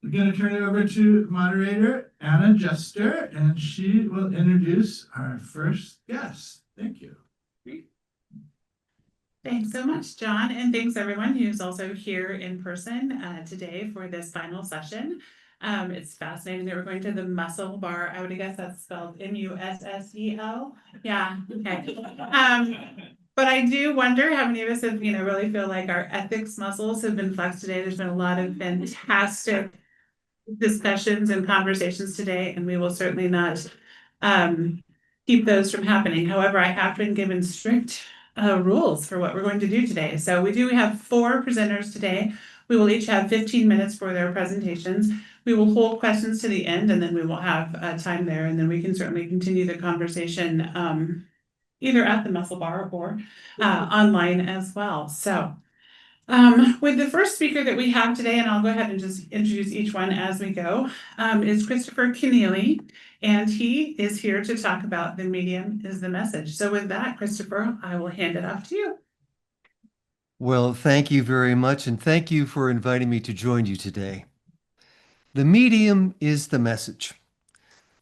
we're going to turn it over to moderator Anna Jester, and she will introduce our first guest. Thank you. Thanks so much, John, and thanks everyone who's also here in person today for this final session. It's fascinating that we're going to the Muscle Bar. I would guess that's spelled Mussel. Yeah, okay. But I do wonder how many of us have, really feel like our ethics muscles have been flexed today. There's been a lot of fantastic discussions and conversations today, and we will certainly not keep those from happening. However, I have been given strict rules for what we're going to do today. So we do have 4 presenters today. We will each have 15 minutes for their presentations. We will hold questions to the end, and then we will have time there, and then we can certainly continue the conversation either at the Muscle Bar or online as well. So with the first speaker that we have today, and I'll go ahead and just introduce each one as we go, is Christopher Kenneally, and he is here to talk about the medium is the message. So with that, Christopher, I will hand it off to you. Well, thank you very much, and thank you for inviting me to join you today. The medium is the message.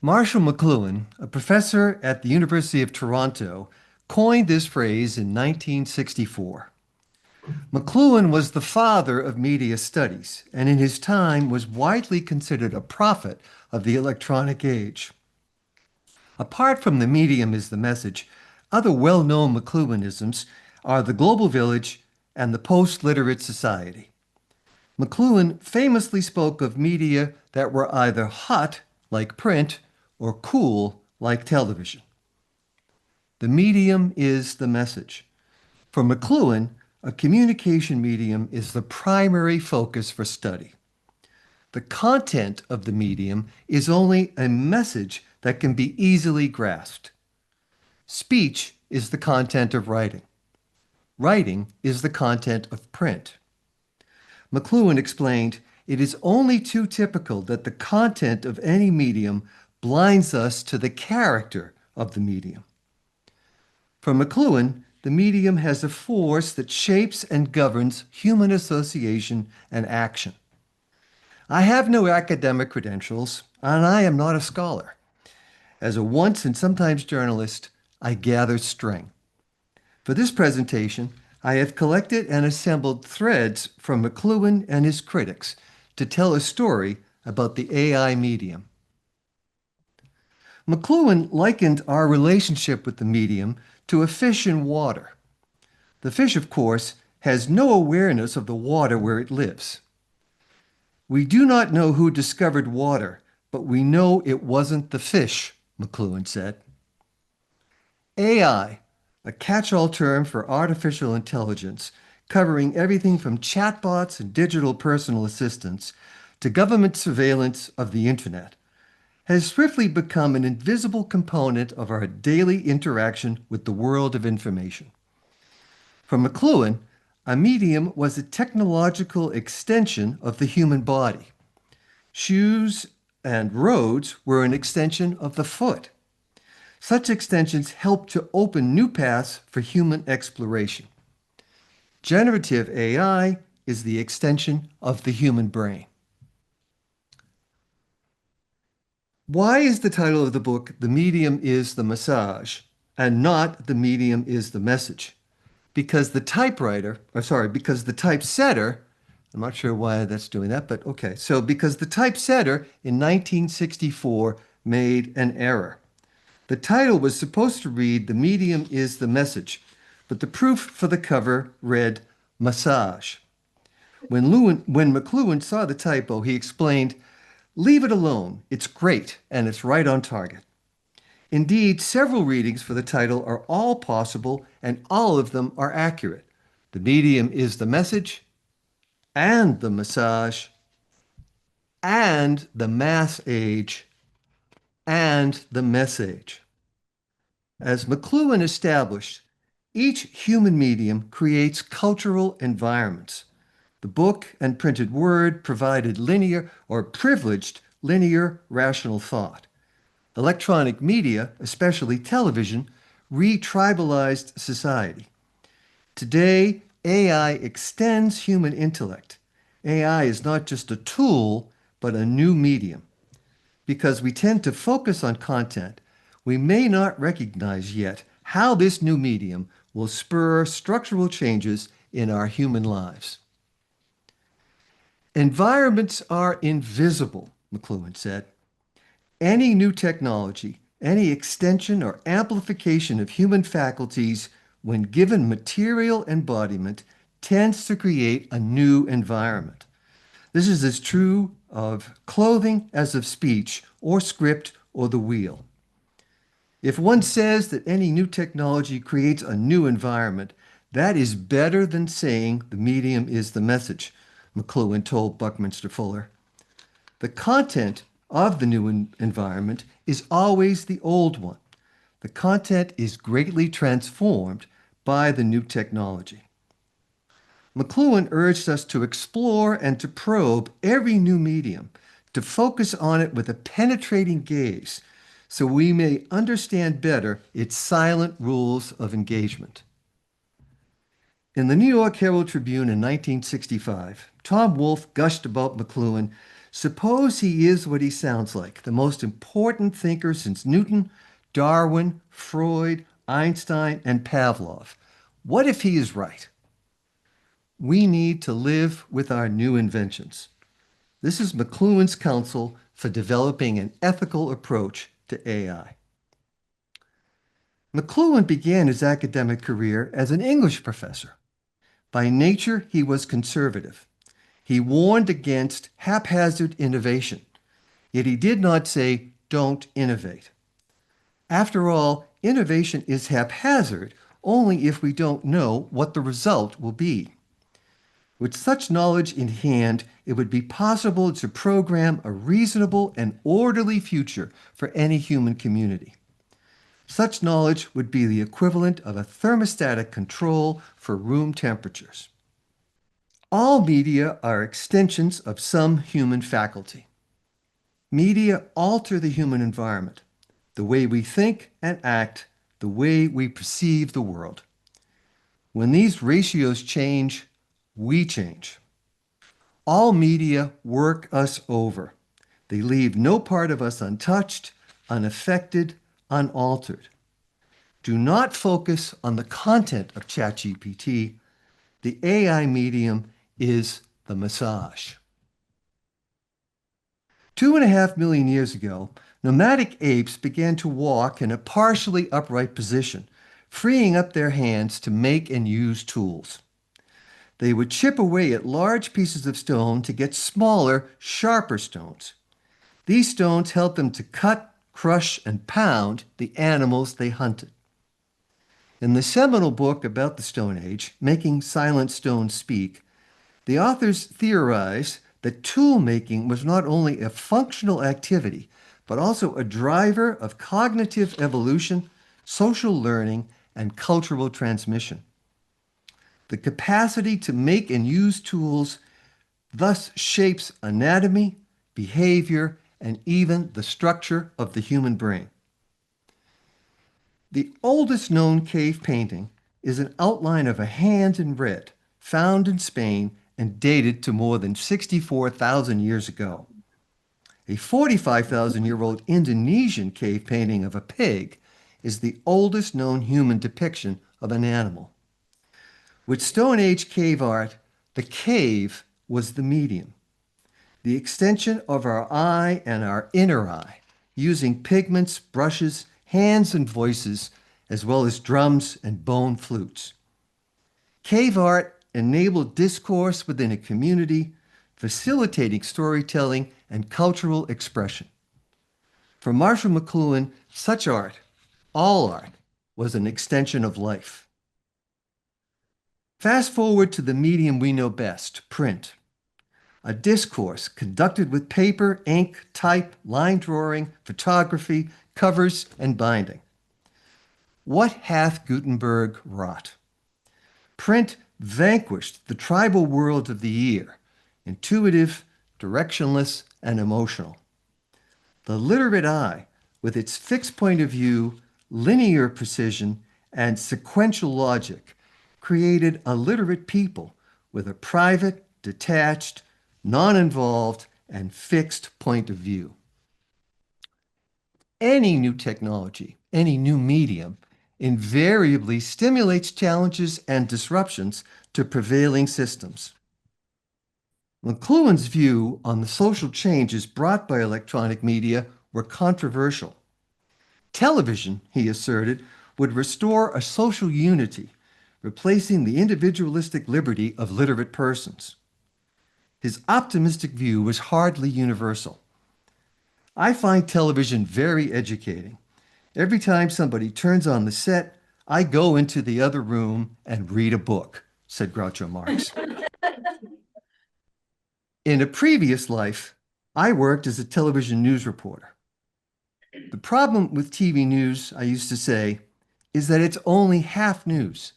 Marshall McLuhan, a professor at the University of Toronto, coined this phrase in 1964. McLuhan was the father of media studies, and in his time was widely considered a prophet of the electronic age. Apart from the medium is the message, other well-known McLuhanisms are the global village and the post-literate society. McLuhan famously spoke of media that were either hot, like print, or cool, like television. The medium is the message. For McLuhan, a communication medium is the primary focus for study. The content of the medium is only a message that can be easily grasped. Speech is the content of writing. Writing is the content of print. McLuhan explained, "It is only too typical that the content of any medium blinds us to the character of the medium." For McLuhan, the medium has a force that shapes and governs human association and action. I have no academic credentials, and I am not a scholar. As a once and sometimes journalist, I gather string. For this presentation, I have collected and assembled threads from McLuhan and his critics to tell a story about the AI medium. McLuhan likened our relationship with the medium to a fish in water. The fish, of course, has no awareness of the water where it lives. We do not know who discovered water, but we know it wasn't the fish, McLuhan said. AI, a catch-all term for artificial intelligence, covering everything from chatbots and digital personal assistants to government surveillance of the internet, has swiftly become an invisible component of our daily interaction with the world of information. For McLuhan, a medium was a technological extension of the human body. Shoes and roads were an extension of the foot. Such extensions help to open new paths for human exploration. Generative AI is the extension of the human brain. Why is the title of the book "The Medium is the Massage" and not "The Medium is the Message"? Because the typesetter, I'm not sure why that's doing that, but okay. So because the typesetter in 1964 made an error. The title was supposed to read "The Medium is the Message," but the proof for the cover read "Massage." When McLuhan saw the typo, he explained, "Leave it alone. It's great, and it's right on target." Indeed, several readings for the title are all possible, and all of them are accurate. The medium is the message, and the massage, and the mass age, and the message. As McLuhan established, each human medium creates cultural environments. The book and printed word provided linear or privileged linear rational thought. Electronic media, especially television, re-tribalized society. Today, AI extends human intellect. AI is not just a tool, but a new medium. Because we tend to focus on content, we may not recognize yet how this new medium will spur structural changes in our human lives. Environments are invisible, McLuhan said. Any new technology, any extension or amplification of human faculties, when given material embodiment, tends to create a new environment. This is as true of clothing as of speech or script or the wheel. If one says that any new technology creates a new environment, that is better than saying the medium is the message, McLuhan told Buckminster Fuller. The content of the new environment is always the old one. The content is greatly transformed by the new technology. McLuhan urged us to explore and to probe every new medium, to focus on it with a penetrating gaze, so we may understand better its silent rules of engagement. In the New York Herald Tribune in 1965, Tom Wolfe gushed about McLuhan. Suppose he is what he sounds like, the most important thinker since Newton, Darwin, Freud, Einstein, and Pavlov. What if he is right? We need to live with our new inventions. This is McLuhan's counsel for developing an ethical approach to AI. McLuhan began his academic career as an English professor. By nature, he was conservative. He warned against haphazard innovation, yet he did not say, don't innovate. After all, innovation is haphazard only if we don't know what the result will be. With such knowledge in hand, it would be possible to program a reasonable and orderly future for any human community. Such knowledge would be the equivalent of a thermostatic control for room temperatures. All media are extensions of some human faculty. Media alter the human environment, the way we think and act, the way we perceive the world. When these ratios change, we change. All media work us over. They leave no part of us untouched, unaffected, unaltered. Do not focus on the content of ChatGPT. The AI medium is the massage. 2.5 million years ago, nomadic apes began to walk in a partially upright position, freeing up their hands to make and use tools. They would chip away at large pieces of stone to get smaller, sharper stones. These stones helped them to cut, crush, and pound the animals they hunted. In the seminal book about the Stone Age, Making Silent Stones Speak, the authors theorized that tool-making was not only a functional activity, but also a driver of cognitive evolution, social learning, and cultural transmission. The capacity to make and use tools thus shapes anatomy, behavior, and even the structure of the human brain. The oldest known cave painting is an outline of a hand in red, found in Spain and dated to more than 64,000 years ago. A 45,000-year-old Indonesian cave painting of a pig is the oldest known human depiction of an animal. With Stone Age cave art, the cave was the medium, the extension of our eye and our inner eye, using pigments, brushes, hands, and voices, as well as drums and bone flutes. Cave art enabled discourse within a community, facilitating storytelling and cultural expression. For Marshall McLuhan, such art, all art, was an extension of life. Fast forward to the medium we know best, print. A discourse conducted with paper, ink, type, line drawing, photography, covers, and binding. What hath Gutenberg wrought? Print vanquished the tribal world of the ear, intuitive, directionless, and emotional. The literate eye, with its fixed point of view, linear precision, and sequential logic, created a literate people with a private, detached, non-involved, and fixed point of view. Any new technology, any new medium, invariably stimulates challenges and disruptions to prevailing systems. McLuhan's view on the social changes brought by electronic media were controversial. Television, he asserted, would restore a social unity, replacing the individualistic liberty of literate persons. His optimistic view was hardly universal. I find television very educating. Every time somebody turns on the set, I go into the other room and read a book, said Groucho Marx. In a previous life, I worked as a television news reporter. The problem with TV news, I used to say, is that it's only half news.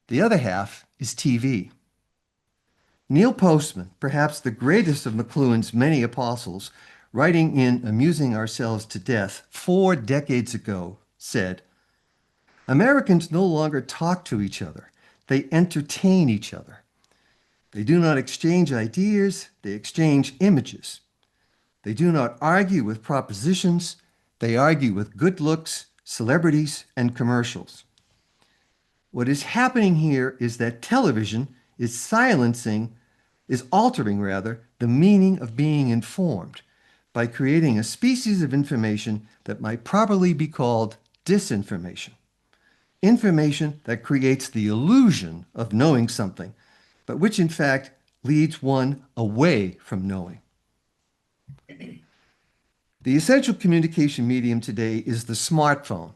The other half is TV. Neil Postman, perhaps the greatest of McLuhan's many apostles, writing in Amusing Ourselves to Death 4 decades ago, said, "Americans no longer talk to each other. They entertain each other. They do not exchange ideas, they exchange images. They do not argue with propositions, they argue with good looks, celebrities, and commercials." What is happening here is that television is altering the meaning of being informed by creating a species of information that might properly be called disinformation. Information that creates the illusion of knowing something, but which in fact leads one away from knowing. The essential communication medium today is the smartphone.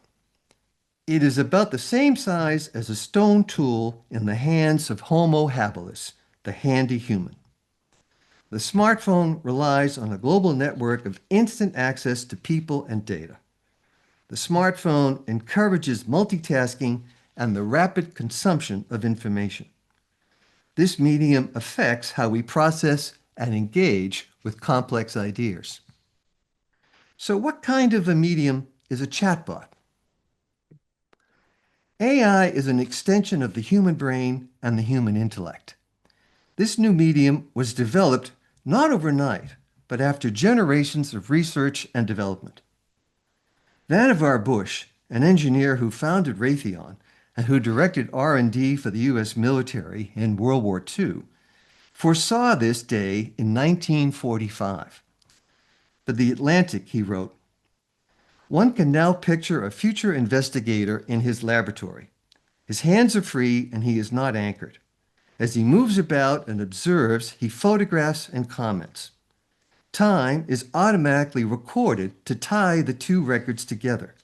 It is about the same size as a stone tool in the hands of Homo habilis, the handy human. The smartphone relies on a global network of instant access to people and data. The smartphone encourages multitasking and the rapid consumption of information. This medium affects how we process and engage with complex ideas. So what kind of a medium is a chatbot? AI is an extension of the human brain and the human intellect. This new medium was developed not overnight, but after generations of research and development. Vannevar Bush, an engineer who founded Raytheon and who directed R&D for the U.S. military in World War II, foresaw this day in 1945. For The Atlantic, he wrote, "One can now picture a future investigator in his laboratory. His hands are free and he is not anchored. As he moves about and observes, he photographs and comments. Time is automatically recorded to tie the two records together.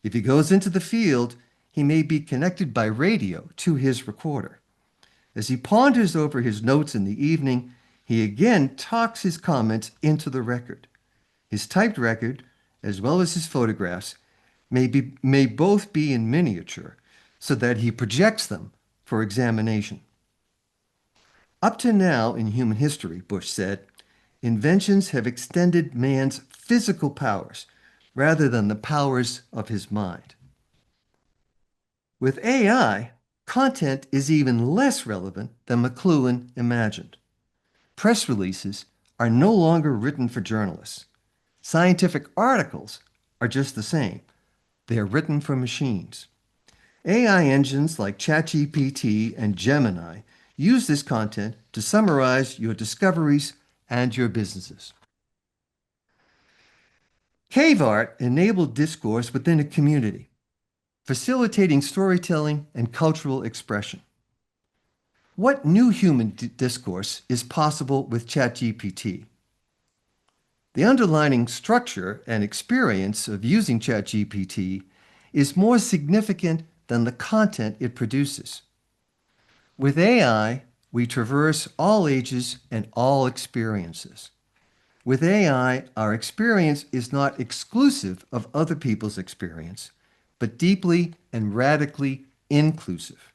If he goes into the field, he may be connected by radio to his recorder. As he ponders over his notes in the evening, he again talks his comments into the record. His typed record, as well as his photographs, may both be in miniature, so that he projects them for examination." Up to now in human history, Bush said, inventions have extended man's physical powers rather than the powers of his mind. With AI, content is even less relevant than McLuhan imagined. Press releases are no longer written for journalists. Scientific articles are just the same. They are written for machines. AI engines like ChatGPT and Gemini use this content to summarize your discoveries and your businesses. Cave art enabled discourse within a community, facilitating storytelling and cultural expression. What new human discourse is possible with ChatGPT? The underlying structure and experience of using ChatGPT is more significant than the content it produces. With AI, we traverse all ages and all experiences. With AI, our experience is not exclusive of other people's experience, but deeply and radically inclusive.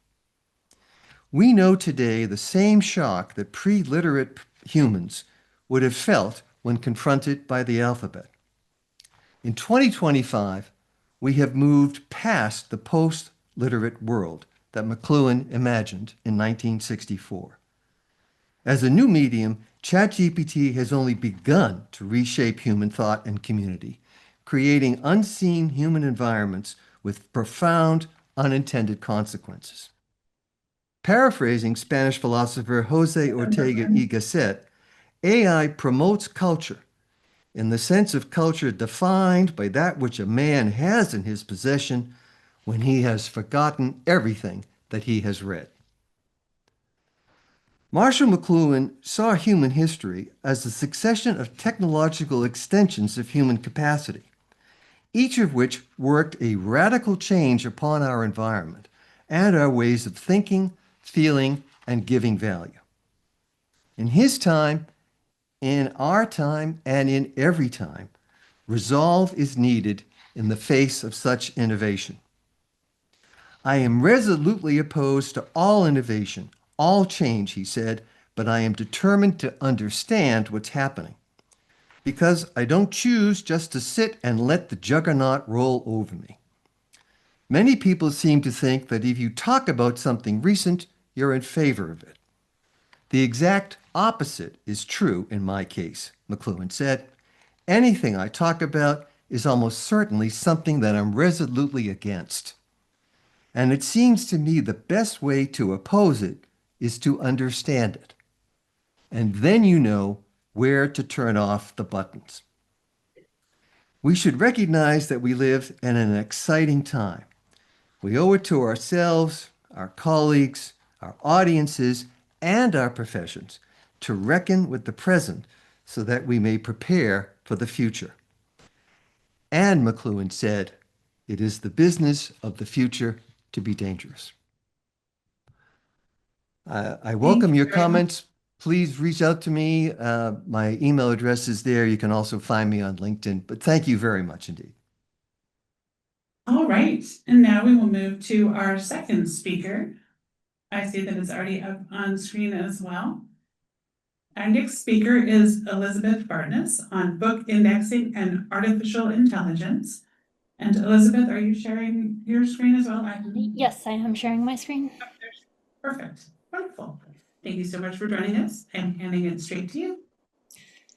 We know today the same shock that pre-literate humans would have felt when confronted by the alphabet. In 2025, we have moved past the post-literate world that McLuhan imagined in 1964. As a new medium, ChatGPT has only begun to reshape human thought and community, creating unseen human environments with profound unintended consequences. Paraphrasing Spanish philosopher Jose Ortega y Gasset, AI promotes culture in the sense of culture defined by that which a man has in his possession when he has forgotten everything that he has read. Marshall McLuhan saw human history as a succession of technological extensions of human capacity, each of which worked a radical change upon our environment and our ways of thinking, feeling, and giving value. In his time, in our time, and in every time, resolve is needed in the face of such innovation. I am resolutely opposed to all innovation, all change, he said, but I am determined to understand what's happening. Because I don't choose just to sit and let the juggernaut roll over me. Many people seem to think that if you talk about something recent, you're in favor of it. The exact opposite is true in my case, McLuhan said. Anything I talk about is almost certainly something that I'm resolutely against. And it seems to me the best way to oppose it is to understand it. And then you know where to turn off the buttons. We should recognize that we live in an exciting time. We owe it to ourselves, our colleagues, our audiences, and our professions to reckon with the present so that we may prepare for the future. And McLuhan said, it is the business of the future to be dangerous. I welcome your comments. Please reach out to me. My email address is there. You can also find me on LinkedIn. But thank you very much indeed. All right, and now we will move to our second speaker. I see that it's already up on screen as well. Our next speaker is Elizabeth Bartmess on book indexing and artificial intelligence. And Elizabeth, are you sharing your screen as well? Yes, I am sharing my screen. Perfect. Wonderful. Thank you so much for joining us. I'm handing it straight to you.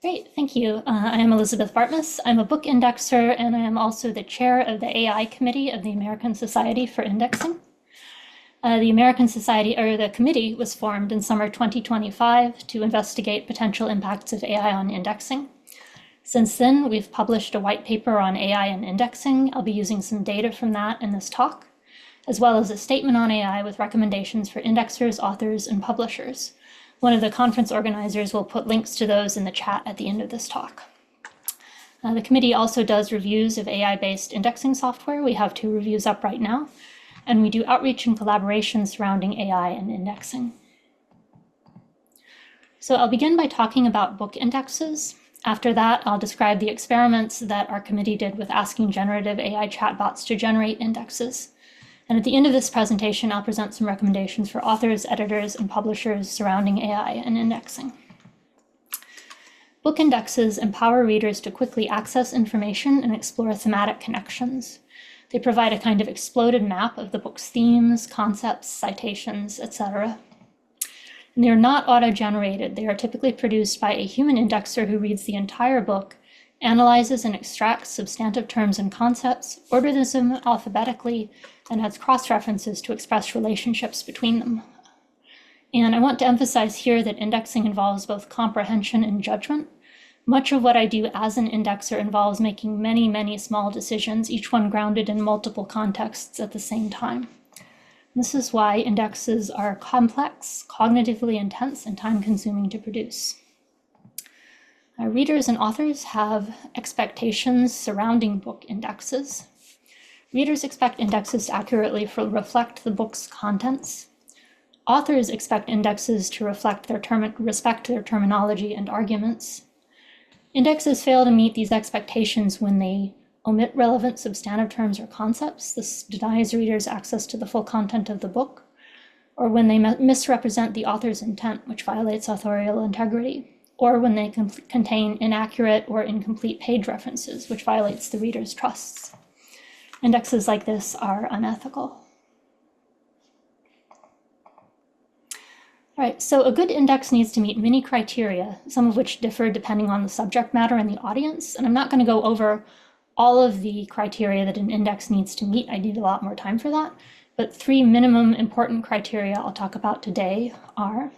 Great, thank you. I am Elizabeth Bartmess. I'm a book indexer, and I am also the chair of the AI committee of the American Society for Indexing. The American Society, or the committee, was formed in summer 2025 to investigate potential impacts of AI on indexing. Since then, we've published a white paper on AI and indexing. I'll be using some data from that in this talk, as well as a statement on AI with recommendations for indexers, authors, and publishers. One of the conference organizers will put links to those in the chat at the end of this talk. The committee also does reviews of AI-based indexing software. We have 2 reviews up right now, and we do outreach and collaboration surrounding AI and indexing. So I'll begin by talking about book indexes. After that, I'll describe the experiments that our committee did with asking generative AI chatbots to generate indexes. And at the end of this presentation, I'll present some recommendations for authors, editors, and publishers surrounding AI and indexing. Book indexes empower readers to quickly access information and explore thematic connections. They provide a kind of exploded map of the book's themes, concepts, citations, etc. And they are not auto-generated. They are typically produced by a human indexer who reads the entire book, analyzes and extracts substantive terms and concepts, orders them alphabetically, and adds cross-references to express relationships between them. And I want to emphasize here that indexing involves both comprehension and judgment. Much of what I do as an indexer involves making many, many small decisions, each one grounded in multiple contexts at the same time. This is why indexes are complex, cognitively intense, and time-consuming to produce. Readers and authors have expectations surrounding book indexes. Readers expect indexes to accurately reflect the book's contents. Authors expect indexes to respect their terminology and arguments. Indexes fail to meet these expectations when they omit relevant substantive terms or concepts. This denies readers access to the full content of the book, or when they misrepresent the author's intent, which violates authorial integrity, or when they contain inaccurate or incomplete page references, which violates the reader's trusts. Indexes like this are unethical. All right, so a good index needs to meet many criteria, some of which differ depending on the subject matter and the audience. And I'm not going to go over all of the criteria that an index needs to meet. I need a lot more time for that. But 3 minimum important criteria I'll talk about today are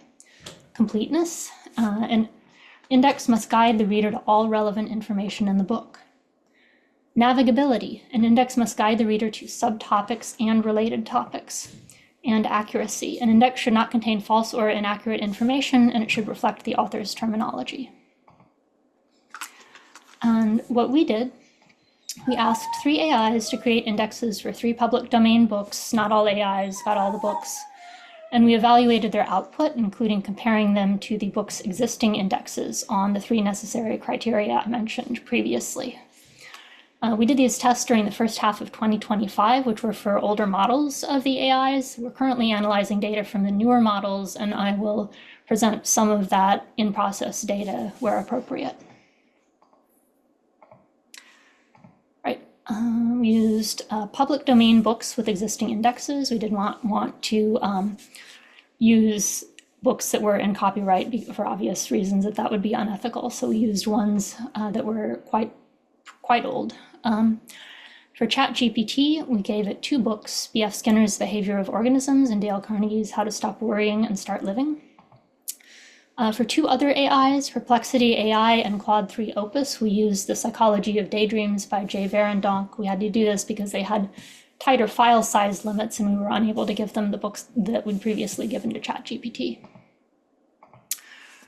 completeness. An index must guide the reader to all relevant information in the book. Navigability. An index must guide the reader to subtopics and related topics. And accuracy. An index should not contain false or inaccurate information, and it should reflect the author's terminology. And what we did, we asked 3 AIs to create indexes for 3 public domain books. Not all AIs got all the books. And we evaluated their output, including comparing them to the book's existing indexes on the 3 necessary criteria I mentioned previously. We did these tests during the first half of 2025, which were for older models of the AIs. We're currently analyzing data from the newer models, and I will present some of that in-process data where appropriate. Right. We used public domain books with existing indexes. We did not want to use books that were in copyright for obvious reasons that would be unethical. So we used ones that were quite old. For ChatGPT, we gave it 2 books, B.F. Skinner's Behavior of Organisms and Dale Carnegie's How to Stop Worrying and Start Living. For 2 other AIs, Perplexity AI and Claude 3 Opus, we used The Psychology of Daydreams by Jay Verendonk. We had to do this because they had tighter file size limits and we were unable to give them the books that we'd previously given to ChatGPT.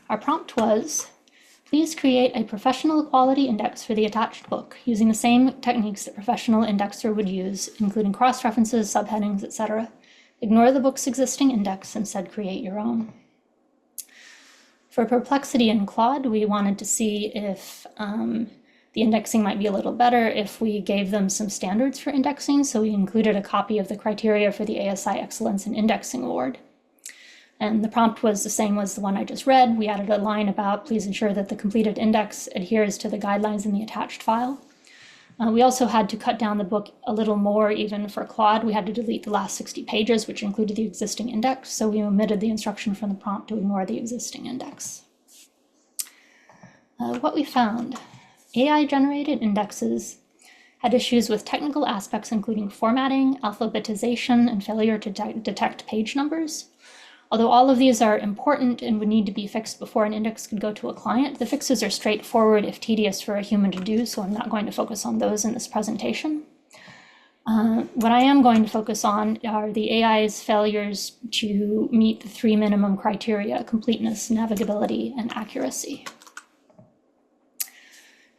Our prompt was, please create a professional quality index for the attached book using the same techniques that professional indexer would use, including cross-references, subheadings, etc. Ignore the book's existing index, instead create your own. For Perplexity and Claude, we wanted to see if the indexing might be a little better if we gave them some standards for indexing, so we included a copy of the criteria for the ASI Excellence in Indexing Award. And the prompt was the same as the one I just read. We added a line about, please ensure that the completed index adheres to the guidelines in the attached file. We also had to cut down the book a little more, even for Claude. We had to delete the last 60 pages, which included the existing index. So we omitted the instruction from the prompt to ignore the existing index. What we found, AI-generated indexes had issues with technical aspects, including formatting, alphabetization, and failure to detect page numbers. Although all of these are important and would need to be fixed before an index could go to a client, the fixes are straightforward if tedious for a human to do, so I'm not going to focus on those in this presentation. What I am going to focus on are the AI's failures to meet the 3 minimum criteria: completeness, navigability, and accuracy.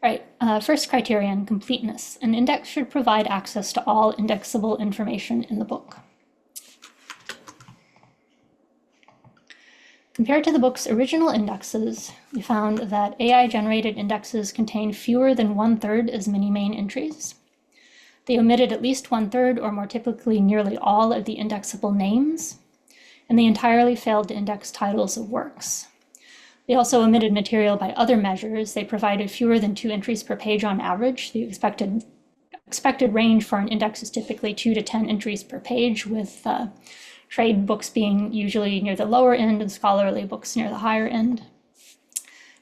Right, first criterion, completeness. An index should provide access to all indexable information in the book. Compared to the book's original indexes, we found that AI-generated indexes contain fewer than 1/3 as many main entries. They omitted at least 1/3, or more typically nearly all, of the indexable names, and they entirely failed to index titles of works. They also omitted material by other measures. They provided fewer than 2 entries per page on average. The expected range for an index is typically 2 to 10 entries per page, with trade books being usually near the lower end and scholarly books near the higher end.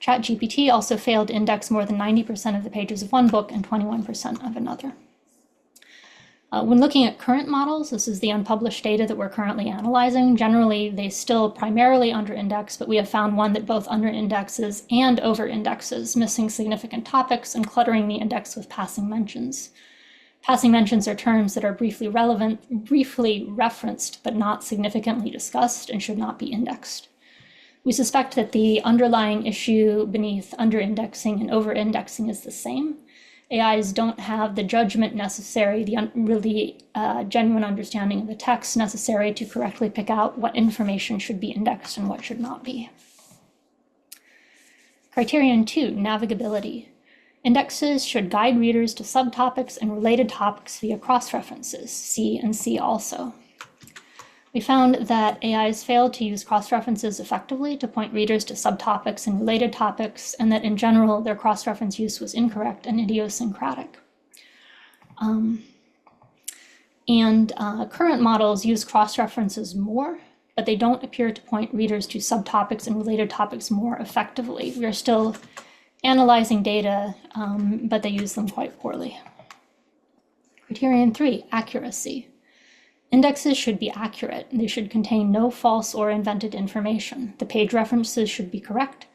ChatGPT also failed to index more than 90% of the pages of one book and 21% of another. When looking at current models, this is the unpublished data that we're currently analyzing. Generally, they still primarily under-index, but we have found one that both under-indexes and over-indexes, missing significant topics and cluttering the index with passing mentions. Passing mentions are terms that are briefly referenced, but not significantly discussed and should not be indexed. We suspect that the underlying issue beneath under-indexing and over-indexing is the same. AIs don't have the judgment necessary, the really genuine understanding of the text necessary to correctly pick out what information should be indexed and what should not be. Criterion 2, navigability. Indexes should guide readers to subtopics and related topics via cross-references, see and see also. We found that AIs failed to use cross-references effectively to point readers to subtopics and related topics, and that in general, their cross-reference use was incorrect and idiosyncratic. Current models use cross-references more, but they don't appear to point readers to subtopics and related topics more effectively. We are still analyzing data, but they use them quite poorly. Criterion 3, accuracy. Indexes should be accurate. They should contain no false or invented information. The page references should be correct,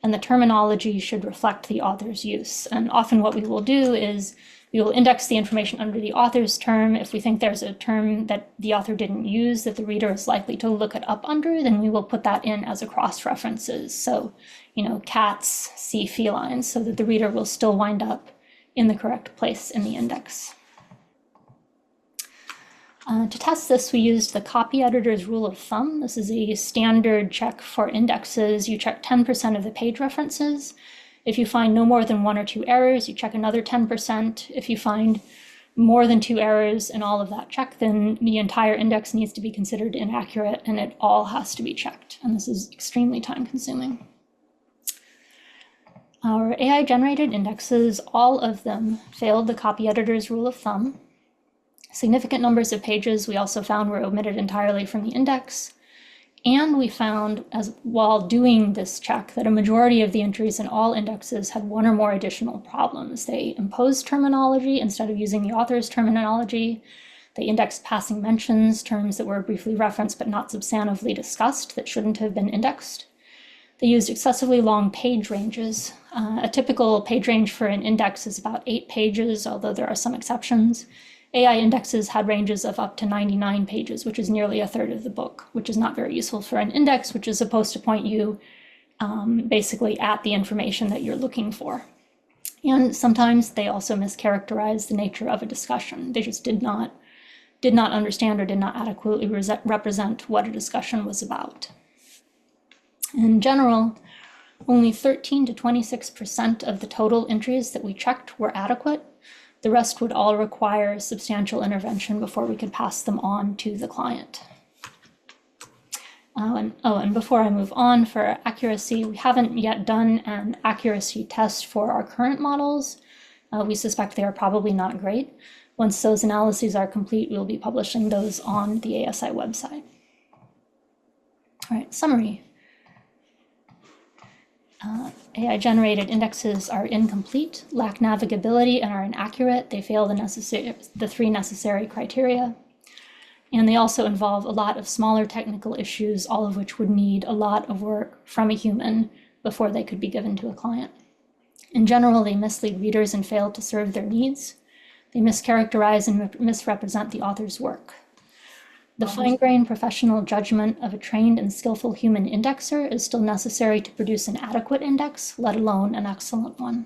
and the terminology should reflect the author's use. And often what we will do is we will index the information under the author's term. If we think there's a term that the author didn't use that the reader is likely to look it up under, then we will put that in as a cross-references. So, cats see felines, so that the reader will still wind up in the correct place in the index. To test this, we used the copy editor's rule of thumb. This is a standard check for indexes. You check 10% of the page references. If you find no more than 1 or 2 errors, you check another 10%. If you find more than 2 errors in all of that check, then the entire index needs to be considered inaccurate, and it all has to be checked. And this is extremely time-consuming. Our AI-generated indexes, all of them failed the copy editor's rule of thumb. Significant numbers of pages we also found were omitted entirely from the index. And we found, while doing this check, that a majority of the entries in all indexes had 1 or more additional problems. They imposed terminology instead of using the author's terminology. They indexed passing mentions, terms that were briefly referenced but not substantively discussed that shouldn't have been indexed. They used excessively long page ranges. A typical page range for an index is about 8 pages, although there are some exceptions. AI indexes had ranges of up to 99 pages, which is nearly a third of the book, which is not very useful for an index, which is supposed to point you basically at the information that you're looking for. And sometimes they also mischaracterized the nature of a discussion. They just did not understand or did not adequately represent what a discussion was about. In general, only 13 to 26% of the total entries that we checked were adequate. The rest would all require substantial intervention before we could pass them on to the client. And before I move on, for accuracy, we haven't yet done an accuracy test for our current models. We suspect they are probably not great. Once those analyses are complete, we'll be publishing those on the ASI website. All right, summary. AI-generated indexes are incomplete, lack navigability, and are inaccurate. They fail the 3 necessary criteria. And they also involve a lot of smaller technical issues, all of which would need a lot of work from a human before they could be given to a client. In general, they mislead readers and fail to serve their needs. They mischaracterize and misrepresent the author's work. The fine-grained professional judgment of a trained and skillful human indexer is still necessary to produce an adequate index, let alone an excellent one.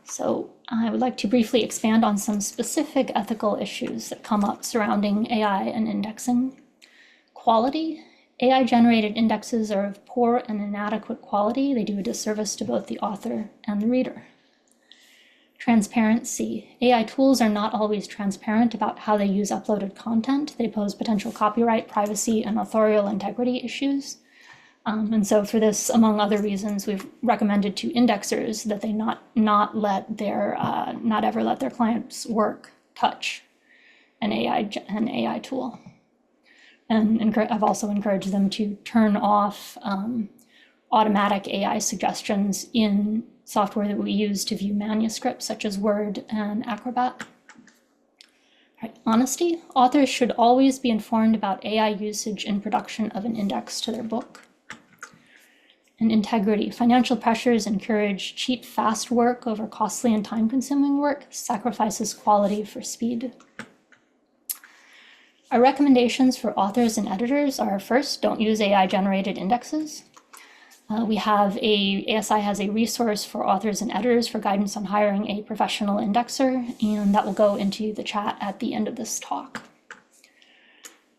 So I would like to briefly expand on some specific ethical issues that come up surrounding AI and indexing. Quality. AI-generated indexes are of poor and inadequate quality. They do a disservice to both the author and the reader. Transparency. AI tools are not always transparent about how they use uploaded content. They pose potential copyright, privacy, and authorial integrity issues. And so for this, among other reasons, we've recommended to indexers that they not ever let their clients' work touch an AI tool. And I've also encouraged them to turn off automatic AI suggestions in software that we use to view manuscripts, such as Word and Acrobat. Right. Honesty. Authors should always be informed about AI usage in production of an index to their book. And integrity. Financial pressures encourage cheap, fast work over costly and time-consuming work, sacrifices quality for speed. Our recommendations for authors and editors are, first, don't use AI-generated indexes. ASI has a resource for authors and editors for guidance on hiring a professional indexer, and that will go into the chat at the end of this talk.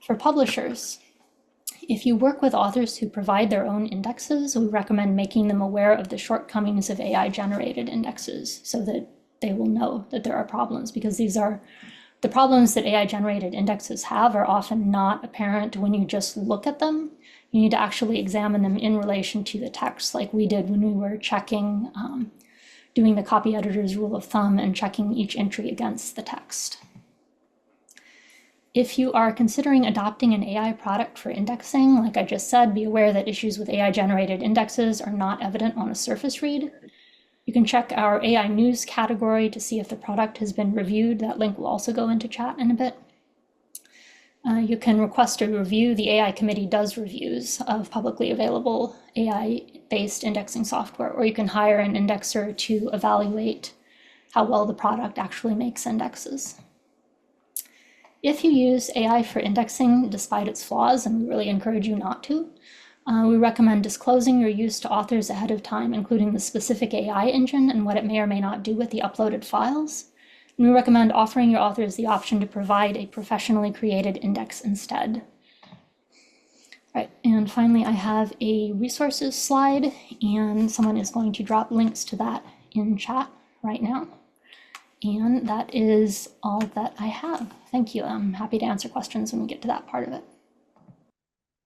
For publishers, if you work with authors who provide their own indexes, we recommend making them aware of the shortcomings of AI-generated indexes so that they will know that there are problems, because the problems that AI-generated indexes have are often not apparent when you just look at them. You need to actually examine them in relation to the text, like we did when we were checking, doing the copy editor's rule of thumb and checking each entry against the text. If you are considering adopting an AI product for indexing, like I just said, be aware that issues with AI-generated indexes are not evident on a surface read. You can check our AI news category to see if the product has been reviewed. That link will also go into chat in a bit. You can request a review. The AI committee does reviews of publicly available AI-based indexing software, or you can hire an indexer to evaluate how well the product actually makes indexes. If you use AI for indexing despite its flaws, and we really encourage you not to, we recommend disclosing your use to authors ahead of time, including the specific AI engine and what it may or may not do with the uploaded files. And we recommend offering your authors the option to provide a professionally created index instead. Right, and finally, I have a resources slide, and someone is going to drop links to that in chat right now. And that is all that I have. Thank you. I'm happy to answer questions when we get to that part of it.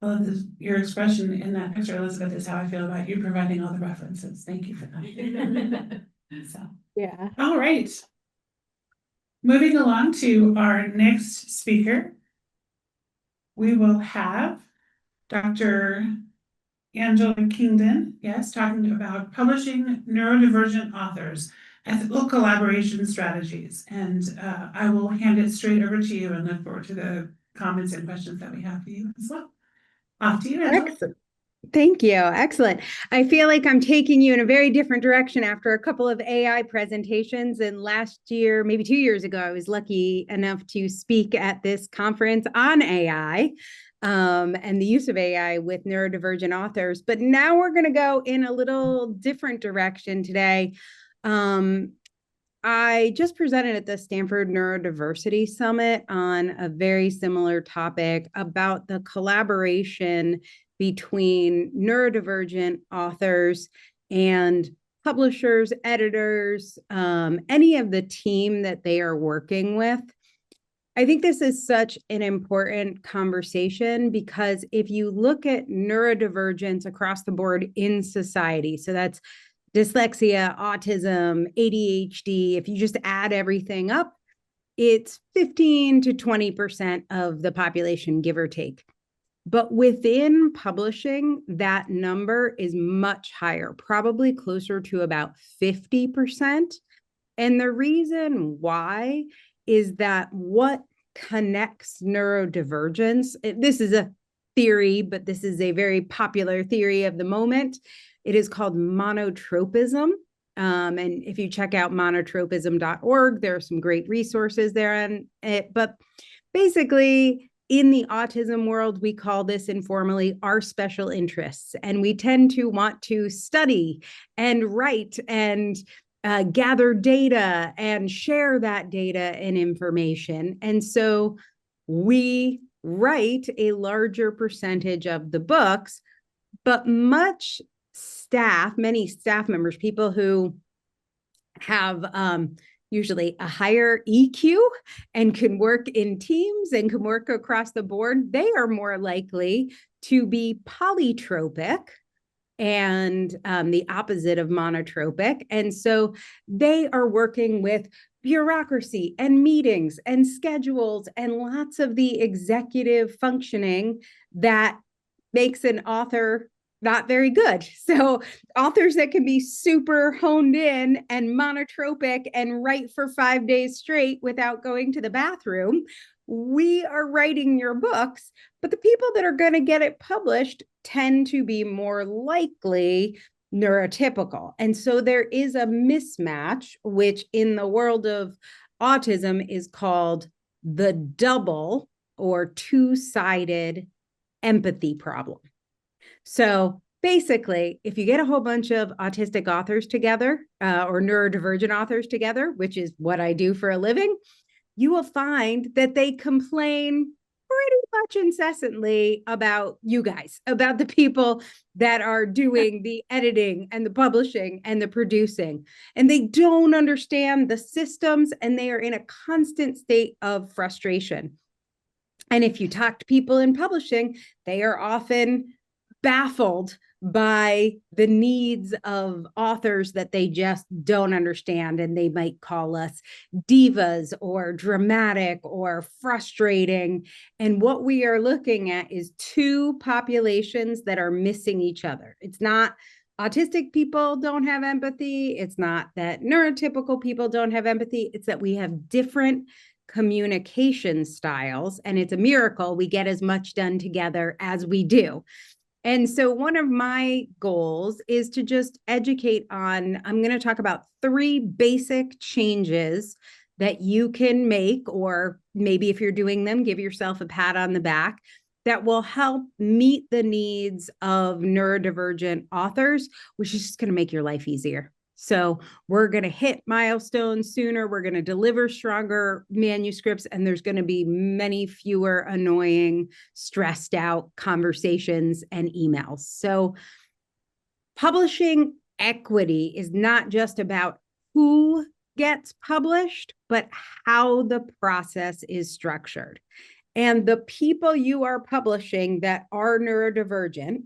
Well, your expression in that picture, Elizabeth, is how I feel about you providing all the references. Thank you for that. So, Yeah. all right. Moving along to our next speaker, we will have Dr. Angela Kingdon, yes, talking about publishing neurodivergent authors, ethical collaboration strategies. And I will hand it straight over to you and look forward to the comments and questions that we have for you as well. Off to you, Angela. Excellent. Thank you. Excellent. I feel like I'm taking you in a very different direction after a couple of AI presentations. And last year, maybe 2 years ago, I was lucky enough to speak at this conference on AI and the use of AI with neurodivergent authors. But now we're going to go in a little different direction today. I just presented at the Stanford Neurodiversity Summit on a very similar topic about the collaboration between neurodivergent authors and publishers, editors, any of the team that they are working with. I think this is such an important conversation because if you look at neurodivergence across the board in society, so that's dyslexia, autism, ADHD, if you just add everything up, it's 15 to 20% of the population, give or take. But within publishing, that number is much higher, probably closer to about 50%. And the reason why is that what connects neurodivergence, this is a theory, but this is a very popular theory of the moment. It is called monotropism. And if you check out monotropism.org, there are some great resources there on it. But basically, in the autism world, we call this informally our special interests. And we tend to want to study and write and gather data and share that data and information. And so we write a larger percentage of the books, but many staff members, people who have usually a higher EQ and can work in teams and can work across the board, they are more likely to be polytropic and the opposite of monotropic. And so they are working with bureaucracy and meetings and schedules and lots of the executive functioning that makes an author not very good. So authors that can be super honed in and monotropic and write for 5 days straight without going to the bathroom, we are writing your books, but the people that are going to get it published tend to be more likely neurotypical. And so there is a mismatch, which in the world of autism is called the double or two-sided empathy problem. So basically, if you get a whole bunch of autistic authors together or neurodivergent authors together, which is what I do for a living, you will find that they complain pretty much incessantly about you guys, about the people that are doing the editing and the publishing and the producing. And they don't understand the systems and they are in a constant state of frustration. And if you talk to people in publishing, they are often baffled by the needs of authors that they just don't understand. And they might call us divas or dramatic or frustrating. And what we are looking at is two populations that are missing each other. It's not autistic people don't have empathy. It's not that neurotypical people don't have empathy. It's that we have different communication styles. And it's a miracle we get as much done together as we do. And so one of my goals is to just educate on, I'm going to talk about 3 basic changes that you can make, or maybe if you're doing them, give yourself a pat on the back, that will help meet the needs of neurodivergent authors, which is just going to make your life easier. So we're going to hit milestones sooner. We're going to deliver stronger manuscripts, and there's going to be many fewer annoying, stressed out conversations and emails. So publishing equity is not just about who gets published, but how the process is structured. And the people you are publishing that are neurodivergent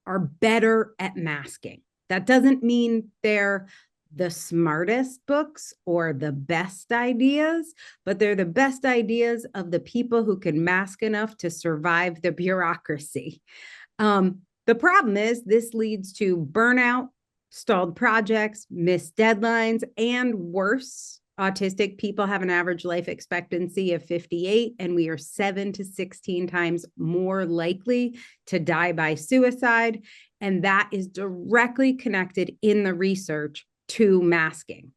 are better at masking. That doesn't mean they're the smartest books or the best ideas, but they're the best ideas of the people who can mask enough to survive the bureaucracy. The problem is this leads to burnout, stalled projects, missed deadlines, and worse, autistic people have an average life expectancy of 58, and we are 7 to 16 times more likely to die by suicide. And that is directly connected in the research to masking.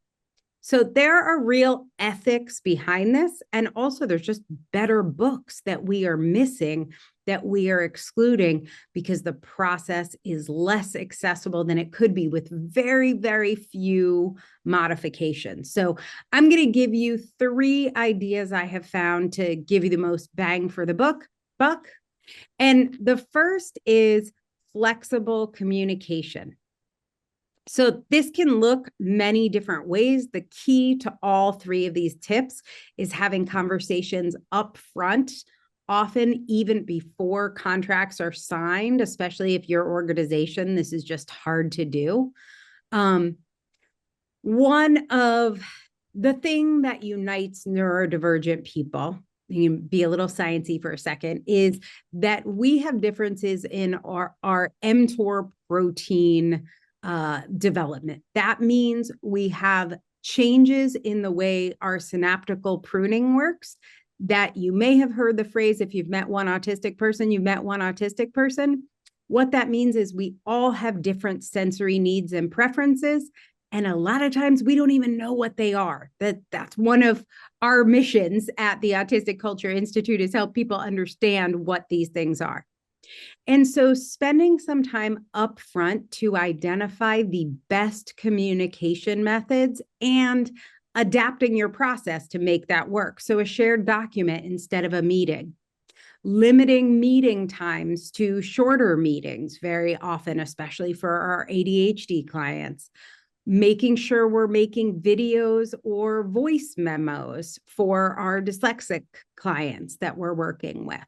So there are real ethics behind this. And also there's just better books that we are missing, that we are excluding because the process is less accessible than it could be with very, very few modifications. So I'm going to give you 3 ideas I have found to give you the most bang for the buck. And the first is flexible communication. So this can look many different ways. The key to all 3 of these tips is having conversations up front, often even before contracts are signed, especially if your organization, this is just hard to do. One of the thing that unites neurodivergent people, you can be a little sciencey for a second, is that we have differences in our mTOR protein development. That means we have changes in the way our synaptical pruning works, that you may have heard the phrase, if you've met one autistic person, you've met one autistic person. What that means is we all have different sensory needs and preferences. And a lot of times we don't even know what they are. That's one of our missions at the Autistic Culture Institute, is help people understand what these things are. And so spending some time up front to identify the best communication methods and adapting your process to make that work. So a shared document instead of a meeting. Limiting meeting times to shorter meetings very often, especially for our ADHD clients. Making sure we're making videos or voice memos for our dyslexic clients that we're working with.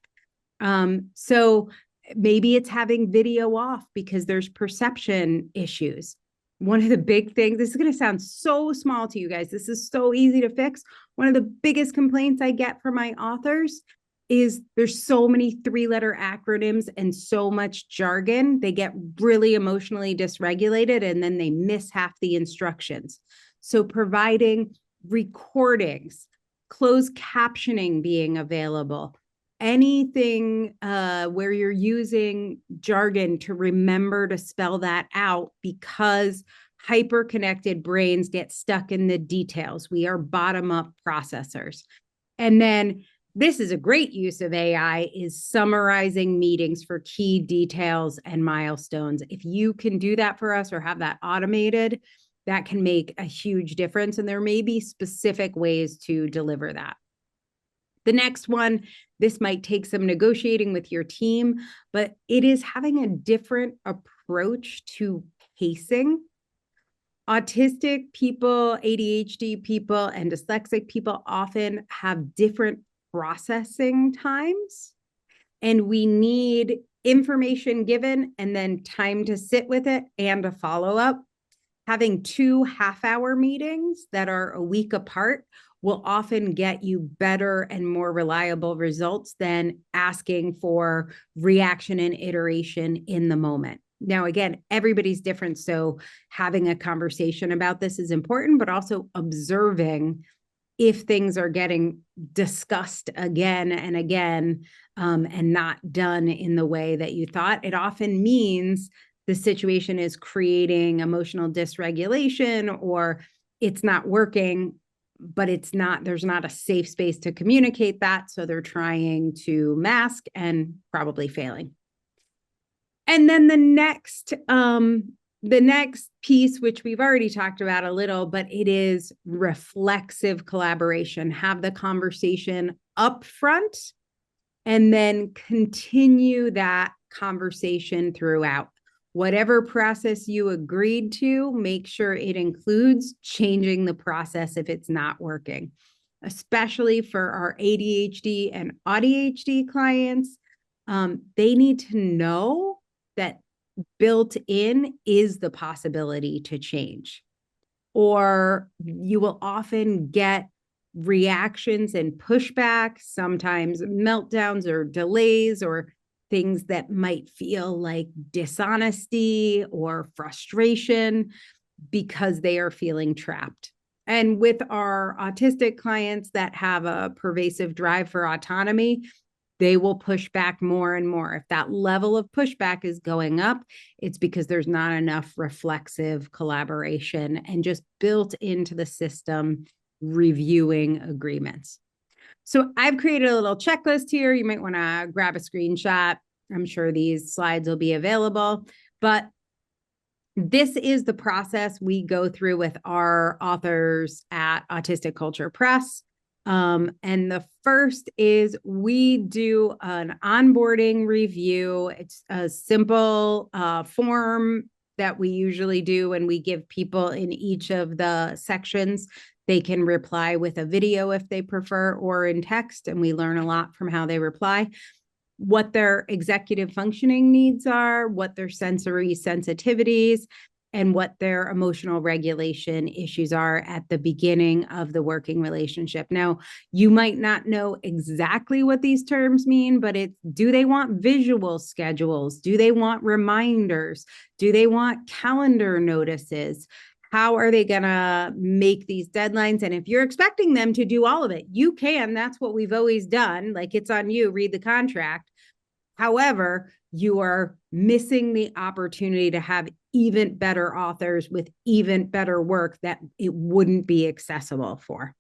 So maybe it's having video off because there's perception issues. One of the big things, this is going to sound so small to you guys, this is so easy to fix. One of the biggest complaints I get from my authors is there's so many 3-letter acronyms and so much jargon. They get really emotionally dysregulated and then they miss half the instructions. So providing recordings, closed captioning being available, anything where you're using jargon to remember to spell that out, because hyper-connected brains get stuck in the details. We are bottom-up processors. And then this is a great use of AI, is summarizing meetings for key details and milestones. If you can do that for us or have that automated, that can make a huge difference. And there may be specific ways to deliver that. The next one, this might take some negotiating with your team, but it is having a different approach to pacing. Autistic people, ADHD people, and dyslexic people often have different processing times, and we need information given and then time to sit with it and a follow-up. Having 2 half-hour meetings that are a week apart will often get you better and more reliable results than asking for reaction and iteration in the moment. Now, again, everybody's different, so having a conversation about this is important, but also observing if things are getting discussed again and again, and not done in the way that you thought. It often means the situation is creating emotional dysregulation, or it's not working, but there's not a safe space to communicate that. So they're trying to mask and probably failing. And then the next piece, which we've already talked about a little, but it is reflexive collaboration. Have the conversation up front and then continue that conversation throughout. Whatever process you agreed to, make sure it includes changing the process if it's not working, especially for our ADHD and ADHD clients. They need to know that built in is the possibility to change, or you will often get reactions and pushback, sometimes meltdowns or delays, or things that might feel like dishonesty or frustration because they are feeling trapped. And with our autistic clients that have a pervasive drive for autonomy, they will push back more and more. If that level of pushback is going up, it's because there's not enough reflexive collaboration and just built into the system reviewing agreements. So I've created a little checklist here. You might want to grab a screenshot. I'm sure these slides will be available, but this is the process we go through with our authors at Autistic Culture Press. And the first is we do an onboarding review. It's a simple form that we usually do, and we give people in each of the sections. They can reply with a video if they prefer, or in text, and we learn a lot from how they reply. What their executive functioning needs are, what their sensory sensitivities, and what their emotional regulation issues are at the beginning of the working relationship. Now, you might not know exactly what these terms mean, but do they want visual schedules? Do they want reminders? Do they want calendar notices? How are they going to make these deadlines? And if you're expecting them to do all of it, you can. That's what we've always done. Like, it's on you, read the contract. However, you are missing the opportunity to have even better authors with even better work that it wouldn't be accessible for.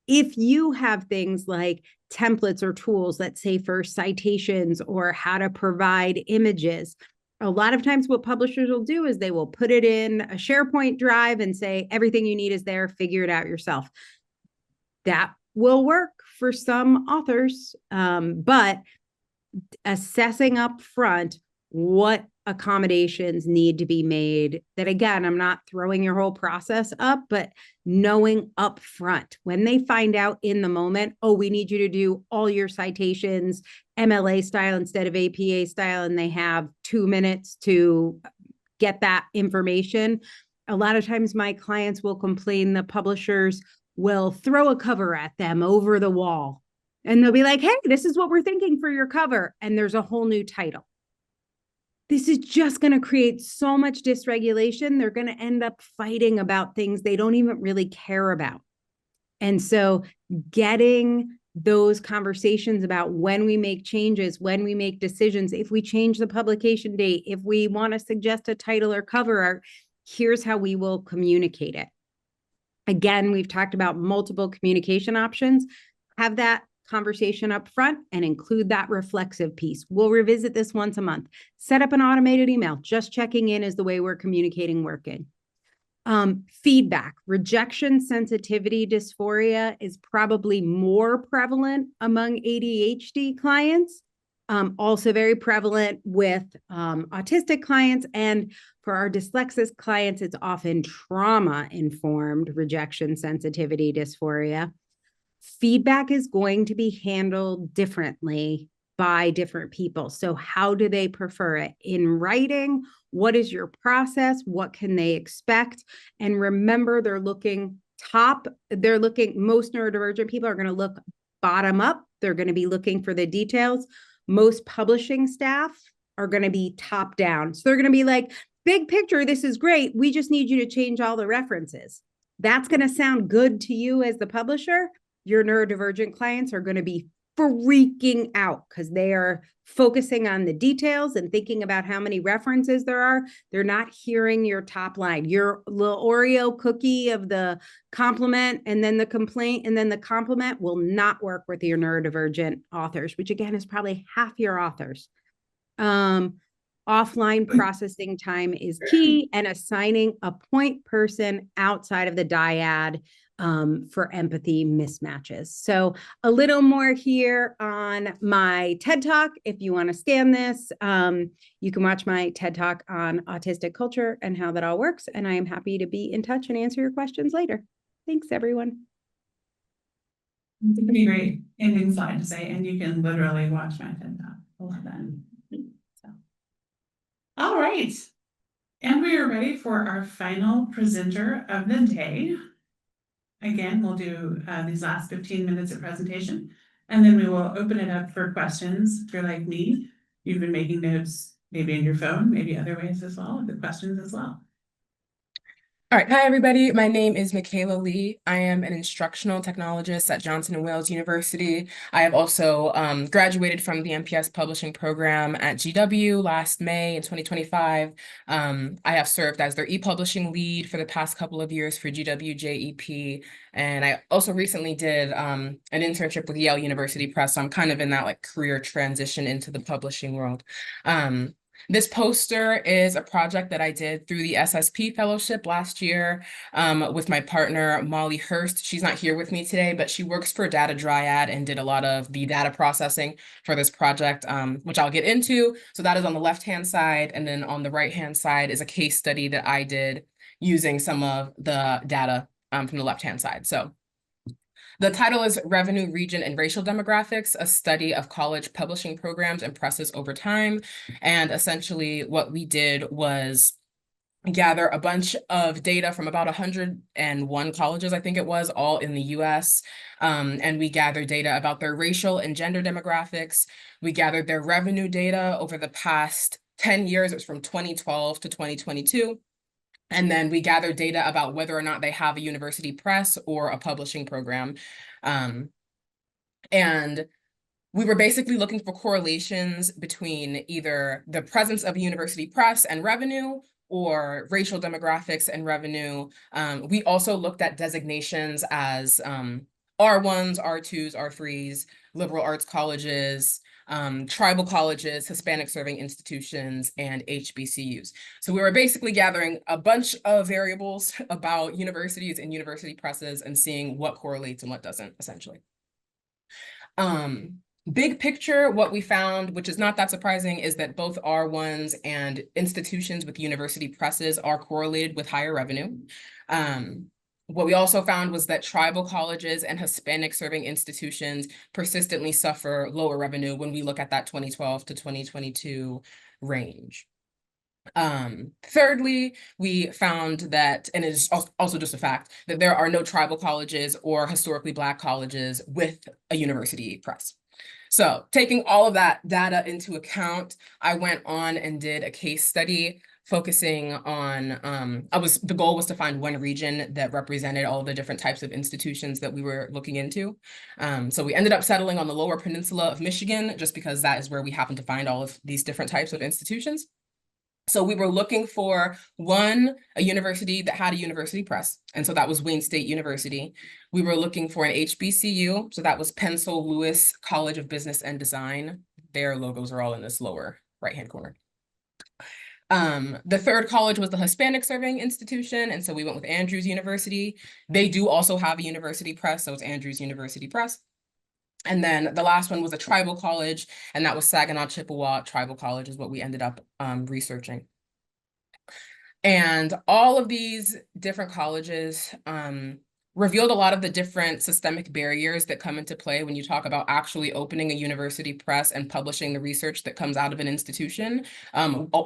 If you have things like templates or tools, let's say for citations or how to provide images, a lot of times what publishers will do is they will put it in a SharePoint drive and say, everything you need is there, figure it out yourself. That will work for some authors, but assessing up front what accommodations need to be made, that again, I'm not throwing your whole process up, but knowing up front when they find out in the moment, oh, we need you to do all your citations MLA style instead of APA style, and they have 2 minutes to get that information. A lot of times my clients will complain the publishers will throw a cover at them over the wall. And they'll be like, hey, this is what we're thinking for your cover. And there's a whole new title. This is just going to create so much dysregulation. They're going to end up fighting about things they don't even really care about. And so getting those conversations about when we make changes, when we make decisions, if we change the publication date, if we want to suggest a title or cover art, here's how we will communicate it. Again, we've talked about multiple communication options. Have that conversation up front and include that reflexive piece. We'll revisit this once a month. Set up an automated email. Just checking in is the way we're communicating working. Feedback. Rejection sensitivity dysphoria is probably more prevalent among ADHD clients. Also very prevalent with autistic clients. And for our dyslexic clients, it's often trauma-informed rejection sensitivity dysphoria. Feedback is going to be handled differently by different people. So how do they prefer it? In writing, what is your process? What can they expect? And remember, most neurodivergent people are going to look bottom up. They're going to be looking for the details. Most publishing staff are going to be top down. So they're going to be like, big picture, this is great. We just need you to change all the references. That's going to sound good to you as the publisher. Your neurodivergent clients are going to be freaking out because they are focusing on the details and thinking about how many references there are. They're not hearing your top line, your little Oreo cookie of the compliment and then the complaint and then the compliment will not work with your neurodivergent authors, which again is probably half your authors. Offline processing time is key, and assigning a point person outside of the dyad for empathy mismatches. So a little more here on my TED Talk. If you want to scan this, you can watch my TED Talk on autistic culture and how that all works. And I am happy to be in touch and answer your questions later. Thanks, everyone. It's a pretty great ending slide to say, and you can literally watch my TED Talk. I love that. So. All right. And we are ready for our final presenter of the day. Again, we'll do these last 15 minutes of presentation, and then we will open it up for questions. If you're like me, you've been making notes, maybe in your phone, maybe other ways as well, the questions as well. All right, hi everybody. My name is Mikayla Lee. I am an instructional technologist at Johnson & Wales University. I have also graduated from the MPS publishing program at GW last May in 2025. I have served as their e-publishing lead for the past couple of years for GWJEP. And I also recently did an internship with Yale University Press. So I'm kind of in that like career transition into the publishing world. This poster is a project that I did through the SSP fellowship last year with my partner, Molly Hurst. She's not here with me today, but she works for Data Dryad and did a lot of the data processing for this project, which I'll get into. So that is on the left-hand side. And then on the right-hand side is a case study that I did using some of the data from the left-hand side. So the title is Revenue, Region, and Racial Demographics, a study of college publishing programs and presses over time. And essentially what we did was gather a bunch of data from about 101 colleges, I think it was, all in the US. And we gathered data about their racial and gender demographics. We gathered their revenue data over the past 10 years. It was from 2012 to 2022. And then we gathered data about whether or not they have a university press or a publishing program. And we were basically looking for correlations between either the presence of a university press and revenue or racial demographics and revenue. We also looked at designations as R1s, R2s, R3s, liberal arts colleges, tribal colleges, Hispanic serving institutions, and HBCUs. So we were basically gathering a bunch of variables about universities and university presses and seeing what correlates and what doesn't, essentially. Big picture, what we found, which is not that surprising, is that both R1s and institutions with university presses are correlated with higher revenue. What we also found was that tribal colleges and Hispanic serving institutions persistently suffer lower revenue when we look at that 2012 to 2022 range. Thirdly, we found that, and it's also just a fact, that there are no tribal colleges or historically Black colleges with a university press. So taking all of that data into account, I went on and did a case study focusing on, the goal was to find one region that represented all of the different types of institutions that we were looking into. So we ended up settling on the Lower Peninsula of Michigan, just because that is where we happen to find all of these different types of institutions. So we were looking for a university that had a university press. And so that was Wayne State University. We were looking for an HBCU. So that was Pencil Lewis College of Business and Design. Their logos are all in this lower right-hand corner. The third college was the Hispanic serving institution. And so we went with Andrews University. They do also have a university press. So it's Andrews University Press. And then the last one was a tribal college, and that was Saginaw Chippewa Tribal College is what we ended up researching. And all of these different colleges revealed a lot of the different systemic barriers that come into play when you talk about actually opening a university press and publishing the research that comes out of an institution,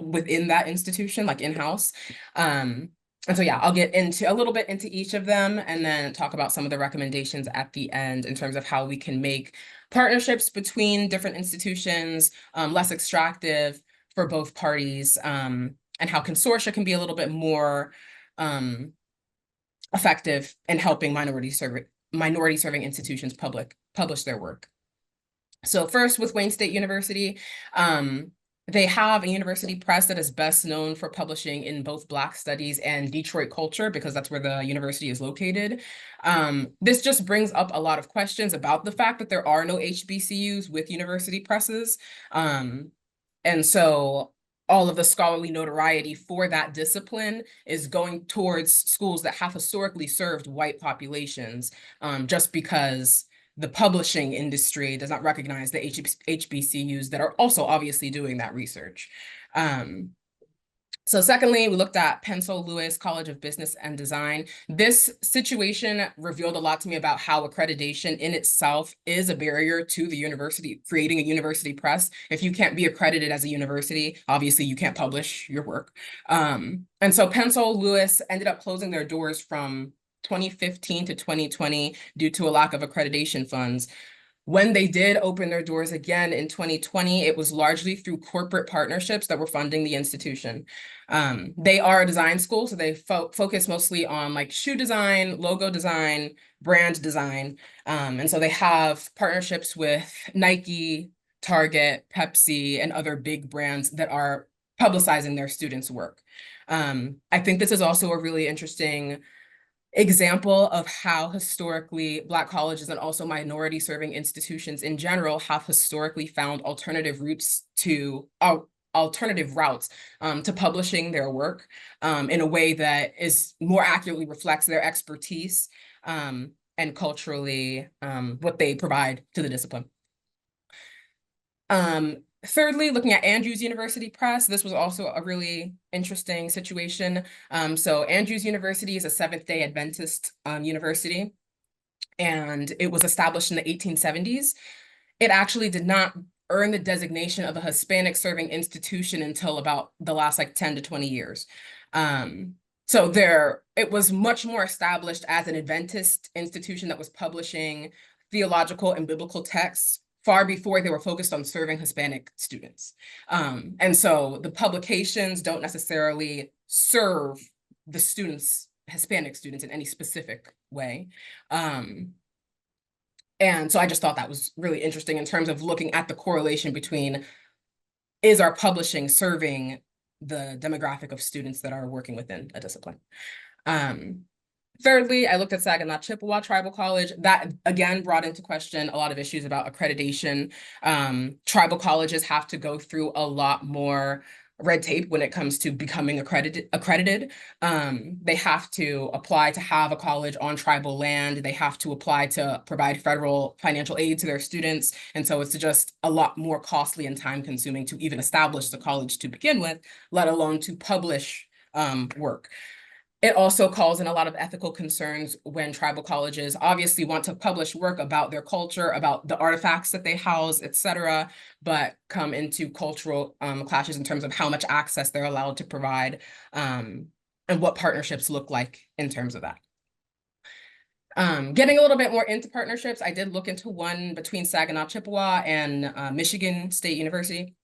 within that institution, like in-house. And so, yeah, I'll get into a little bit into each of them and then talk about some of the recommendations at the end in terms of how we can make partnerships between different institutions less extractive for both parties, and how consortia can be a little bit more effective in helping minority serving institutions publish their work. So first, with Wayne State University, they have a university press that is best known for publishing in both Black studies and Detroit culture, because that's where the university is located. This just brings up a lot of questions about the fact that there are no HBCUs with university presses. And so all of the scholarly notoriety for that discipline is going towards schools that have historically served white populations, just because the publishing industry does not recognize the HBCUs that are also obviously doing that research. So secondly, we looked at Pensole Lewis College of Business and Design. This situation revealed a lot to me about how accreditation in itself is a barrier to the university, creating a university press. If you can't be accredited as a university, obviously you can't publish your work. And so Pensole Lewis ended up closing their doors from 2015 to 2020 due to a lack of accreditation funds. When they did open their doors again in 2020, it was largely through corporate partnerships that were funding the institution. They are a design school, so they focus mostly on like shoe design, logo design, brand design. And so they have partnerships with Nike, Target, Pepsi, and other big brands that are publicizing their students' work. I think this is also a really interesting example of how historically Black colleges and also minority serving institutions in general have historically found alternative routes to publishing their work in a way that is more accurately reflects their expertise and culturally what they provide to the discipline. Thirdly, looking at Andrews University Press, this was also a really interesting situation. So Andrews University is a Seventh-day Adventist university, and it was established in the 1870s. It actually did not earn the designation of a Hispanic serving institution until about the last like 10 to 20 years. So it was much more established as an Adventist institution that was publishing theological and biblical texts far before they were focused on serving Hispanic students. And so the publications don't necessarily serve the students, Hispanic students, in any specific way. And so I just thought that was really interesting in terms of looking at the correlation between, is our publishing serving the demographic of students that are working within a discipline? Thirdly, I looked at Saginaw Chippewa Tribal College. That, again, brought into question a lot of issues about accreditation. Tribal colleges have to go through a lot more red tape when it comes to becoming accredited. They have to apply to have a college on tribal land. They have to apply to provide federal financial aid to their students. And so it's just a lot more costly and time consuming to even establish the college to begin with, let alone to publish work. It also calls in a lot of ethical concerns when tribal colleges obviously want to publish work about their culture, about the artifacts that they house, et cetera, but come into cultural clashes in terms of how much access they're allowed to provide, and what partnerships look like in terms of that. Getting a little bit more into partnerships, I did look into one between Saginaw Chippewa and Michigan State University.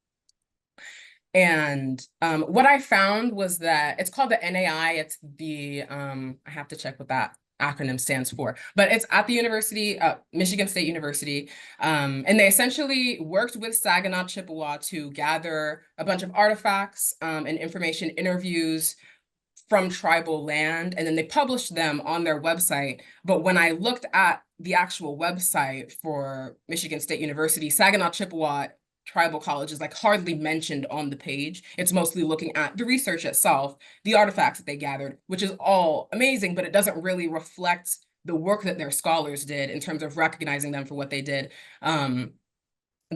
And what I found was that it's called the NAI. It's the, I have to check what that acronym stands for, but it's at the university, Michigan State University. And they essentially worked with Saginaw Chippewa to gather a bunch of artifacts and information, interviews from tribal land, and then they published them on their website. But when I looked at the actual website for Michigan State University, Saginaw Chippewa Tribal College is like hardly mentioned on the page. It's mostly looking at the research itself, the artifacts that they gathered, which is all amazing, but it doesn't really reflect the work that their scholars did in terms of recognizing them for what they did.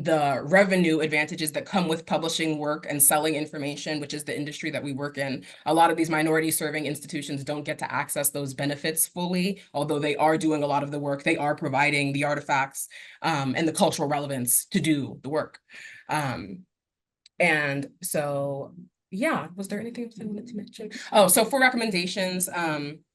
the revenue advantages that come with publishing work and selling information, which is the industry that we work in. A lot of these minority serving institutions don't get to access those benefits fully, although they are doing a lot of the work. They are providing the artifacts and the cultural relevance to do the work. And so, yeah, was there anything else I wanted to mention? Oh, so for recommendations,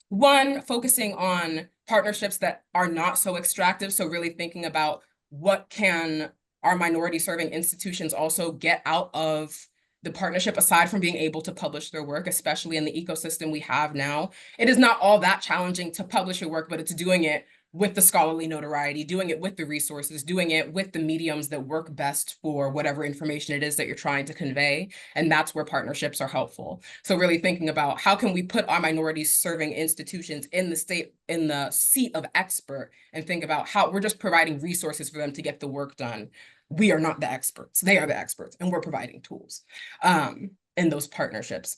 one, focusing on partnerships that are not so extractive. So really thinking about what can our minority serving institutions also get out of the partnership aside from being able to publish their work, especially in the ecosystem we have now. It is not all that challenging to publish your work, but it's doing it with the scholarly notoriety, doing it with the resources, doing it with the mediums that work best for whatever information it is that you're trying to convey. And that's where partnerships are helpful. So really thinking about how can we put our minority serving institutions in the seat of expert and think about how we're just providing resources for them to get the work done. We are not the experts, they are the experts, and we're providing tools in those partnerships.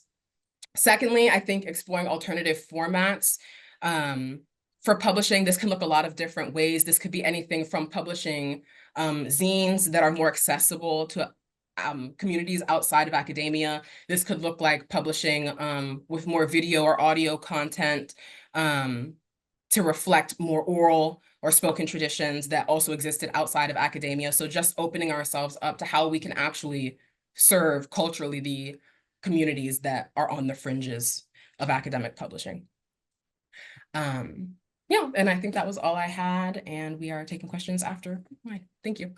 Secondly, I think exploring alternative formats. For publishing, this can look a lot of different ways. This could be anything from publishing zines that are more accessible to communities outside of academia. This could look like publishing with more video or audio content to reflect more oral or spoken traditions that also existed outside of academia. So just opening ourselves up to how we can actually serve culturally the communities that are on the fringes of academic publishing. Yeah, and I think that was all I had, and we are taking questions after mine. Thank you.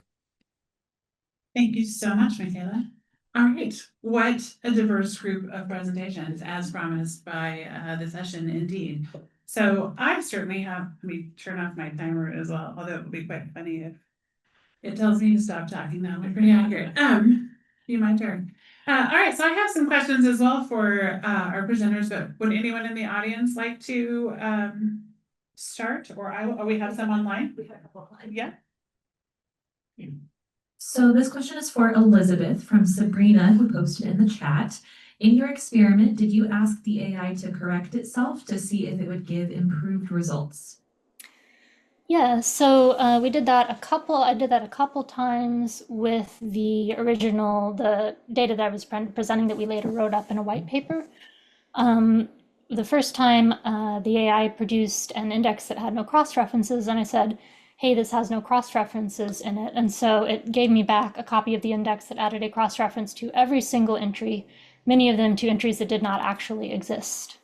Thank you so much, Mikayla. All right, what a diverse group of presentations, as promised by the session, indeed. So I certainly have, let me turn off my timer as well, although it would be quite funny if it tells me to stop talking. That would be pretty accurate. Be my turn. All right, so I have some questions as well for our presenters, but would anyone in the audience like to start, or we have some online? Yeah. So this question is for Elizabeth from Sabrina, who posted in the chat. In your experiment, did you ask the AI to correct itself to see if it would give improved results? Yeah, so I did that a couple times with the data that I was presenting that we later wrote up in a white paper. The first time the AI produced an index that had no cross-references, and I said, hey, this has no cross-references in it. And so it gave me back a copy of the index that added a cross-reference to every single entry, many of them to entries that did not actually exist.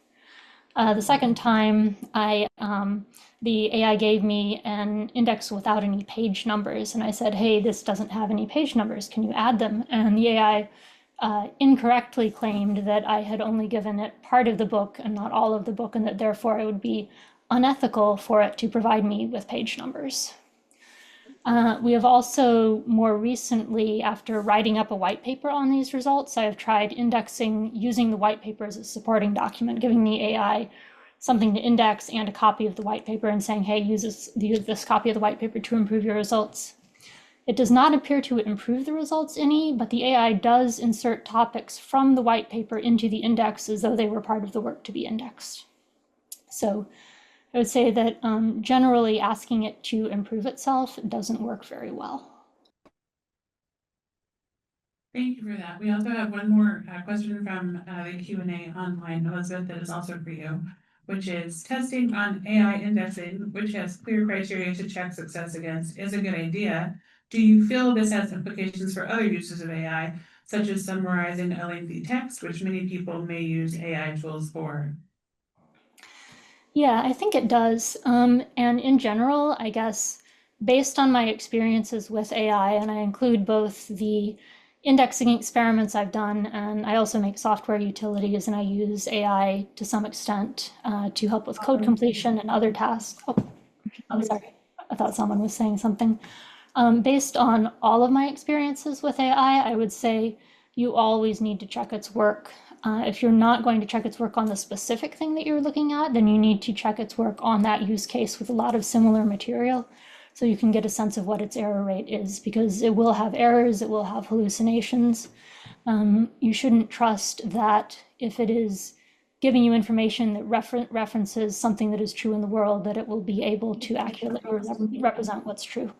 The second time, the AI gave me an index without any page numbers, and I said, hey, this doesn't have any page numbers, can you add them? And the AI incorrectly claimed that I had only given it part of the book and not all of the book, and that therefore it would be unethical for it to provide me with page numbers. We have also more recently, after writing up a white paper on these results, I have tried indexing using the white paper as a supporting document, giving the AI something to index and a copy of the white paper and saying, hey, use this copy of the white paper to improve your results. It does not appear to improve the results any, but the AI does insert topics from the white paper into the index as though they were part of the work to be indexed. So I would say that generally asking it to improve itself doesn't work very well. Thank you for that. We also have one more question from the Q&A online, Elizabeth, that is also for you, which is testing on AI indexing, which has clear criteria to check success against, is a good idea. Do you feel this has implications for other uses of AI, such as summarizing a lengthy text, which many people may use AI tools for? Yeah, I think it does. And in general, I guess, based on my experiences with AI, and I include both the indexing experiments I've done, and I also make software utilities, and I use AI to some extent to help with code completion and other tasks. Oh, I'm sorry. I thought someone was saying something. Based on all of my experiences with AI, I would say you always need to check its work. If you're not going to check its work on the specific thing that you're looking at, then you need to check its work on that use case with a lot of similar material, so you can get a sense of what its error rate is, because it will have errors, it will have hallucinations. You shouldn't trust that if it is giving you information that references something that is true in the world, that it will be able to accurately represent what's true.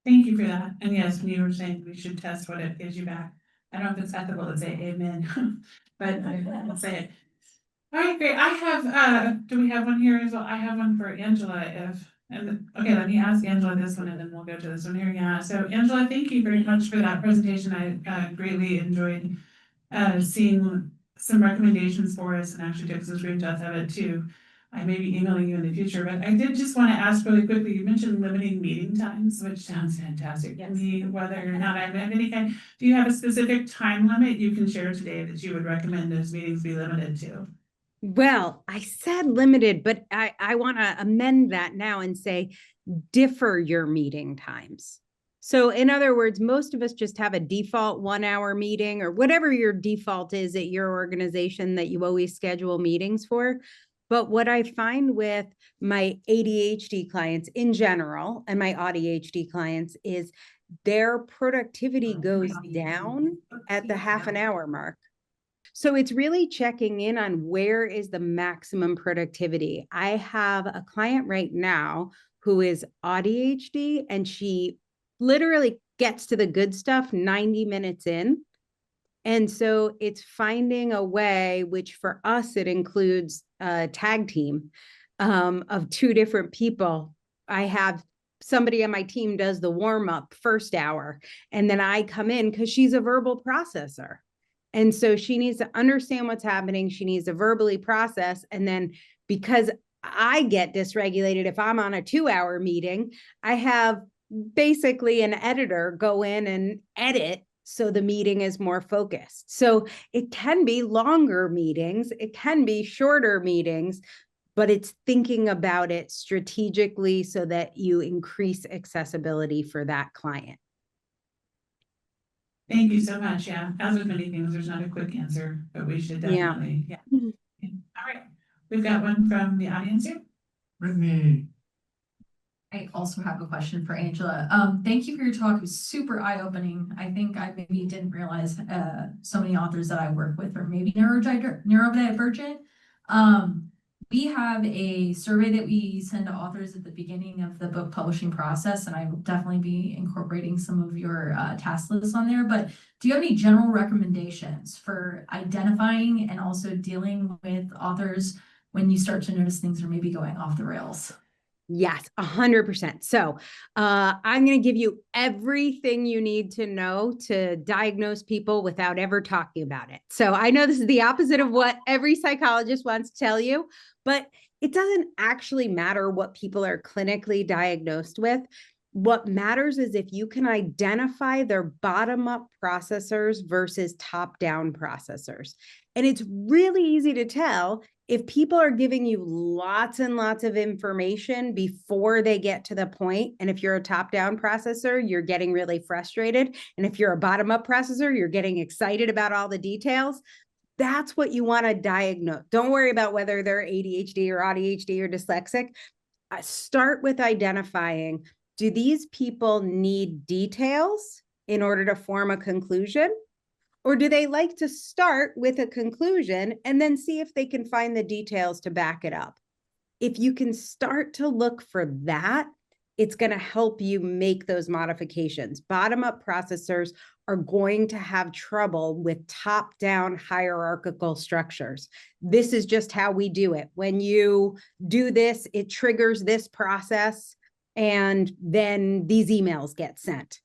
Thank you for that. And yes, when you were saying we should test what it gives you back. I don't know if it's ethical to say amen, but I'll say it. All right, great. I have, do we have one here as well? I have one for Angela okay, let me ask Angela this one and then we'll go to this one here. Yeah, so Angela, thank you very much for that presentation. I greatly enjoyed seeing some recommendations for us and actually took some screenshots of it too. I may be emailing you in the future, but I did just want to ask really quickly, you mentioned limiting meeting times, which sounds fantastic to me, whether or not I have any kind. Do you have a specific time limit you can share today that you would recommend those meetings be limited to? Well, I said limited, but I want to amend that now and say differ your meeting times. So in other words, most of us just have a default 1 hour meeting or whatever your default is at your organization that you always schedule meetings for. But what I find with my ADHD clients in general and my ADHD clients is their productivity goes down at the half an hour mark. So it's really checking in on where is the maximum productivity. I have a client right now who is ADHD and she literally gets to the good stuff 90 minutes in. And so it's finding a way, which for us, it includes a tag team of 2 different people. I have somebody on my team does the warm up first hour, and then I come in because she's a verbal processor. And so she needs to understand what's happening. She needs to verbally process. And then because I get dysregulated if I'm on a 2-hour meeting, I have basically an editor go in and edit so the meeting is more focused. So it can be longer meetings, it can be shorter meetings, but it's thinking about it strategically so that you increase accessibility for that client. Thank you so much. Yeah, as with many things, there's not a quick answer, but we should definitely, yeah. All right, we've got one from the audience here. Brittany. I also have a question for Angela. Thank you for your talk. It was super eye-opening. I think I maybe didn't realize so many authors that I work with are maybe neurodivergent. We have a survey that we send to authors at the beginning of the book publishing process, and I will definitely be incorporating some of your task lists on there. But do you have any general recommendations for identifying and also dealing with authors when you start to notice things are maybe going off the rails? Yes, 100%. So I'm going to give you everything you need to know to diagnose people without ever talking about it. So I know this is the opposite of what every psychologist wants to tell you, but it doesn't actually matter what people are clinically diagnosed with. What matters is if you can identify their bottom-up processors versus top-down processors. And it's really easy to tell if people are giving you lots and lots of information before they get to the point. And if you're a top-down processor, you're getting really frustrated. And if you're a bottom-up processor, you're getting excited about all the details. That's what you want to diagnose. Don't worry about whether they're ADHD or ADHD or dyslexic. Start with identifying, do these people need details in order to form a conclusion? Or do they like to start with a conclusion and then see if they can find the details to back it up? If you can start to look for that, it's going to help you make those modifications. Bottom-up processors are going to have trouble with top-down hierarchical structures. This is just how we do it. When you do this, it triggers this process, and then these emails get sent.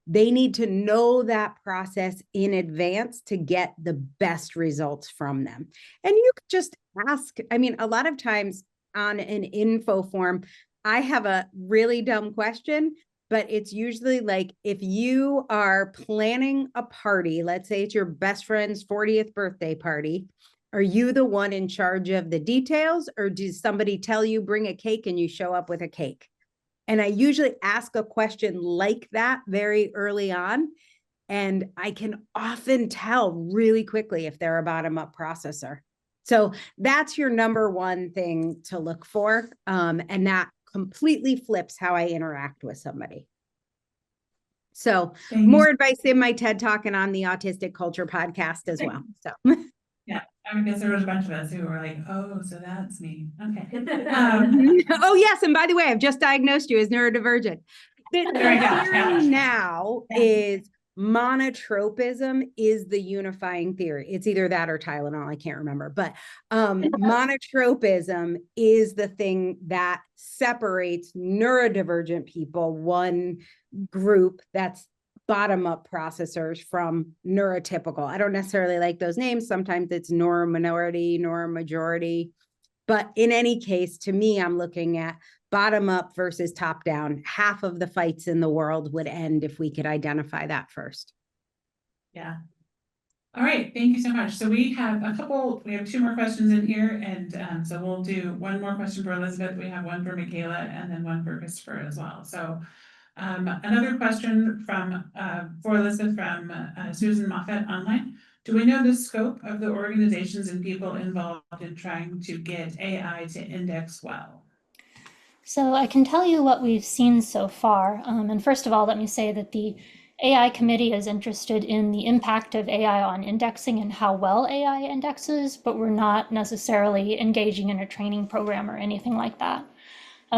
They need to know that process in advance to get the best results from them. And you could just ask, I mean, a lot of times on an info form, I have a really dumb question, but it's usually like, if you are planning a party, let's say it's your best friend's 40th birthday party, are you the one in charge of the details, or does somebody tell you bring a cake and you show up with a cake? And I usually ask a question like that very early on, and I can often tell really quickly if they're a bottom-up processor. So that's your number one thing to look for, and that completely flips how I interact with somebody. So more advice in my TED Talk and on the Autistic Culture podcast as well. So yeah, I guess there was a bunch of us who were like, oh, so that's me. Okay. Oh, yes. And by the way, I've just diagnosed you as neurodivergent. There we go. theory now is monotropism is the unifying theory. It's either that or Tylenol, I can't remember, but monotropism is the thing that separates neurodivergent people, one group that's bottom-up processors, from neurotypical. I don't necessarily like those names. Sometimes it's neurominority, neuromajority. But in any case, to me, I'm looking at bottom up versus top down. Half of the fights in the world would end if we could identify that first. Yeah. All right, thank you so much. So we have two more questions in here, and so we'll do one more question for Elizabeth. We have one for Mikayla, and then one for Christopher as well. So another question for Elizabeth from Susan Moffett online. Do we know the scope of the organizations and people involved in trying to get AI to index well? So I can tell you what we've seen so far. And first of all, let me say that the AI committee is interested in the impact of AI on indexing and how well AI indexes, but we're not necessarily engaging in a training program or anything like that.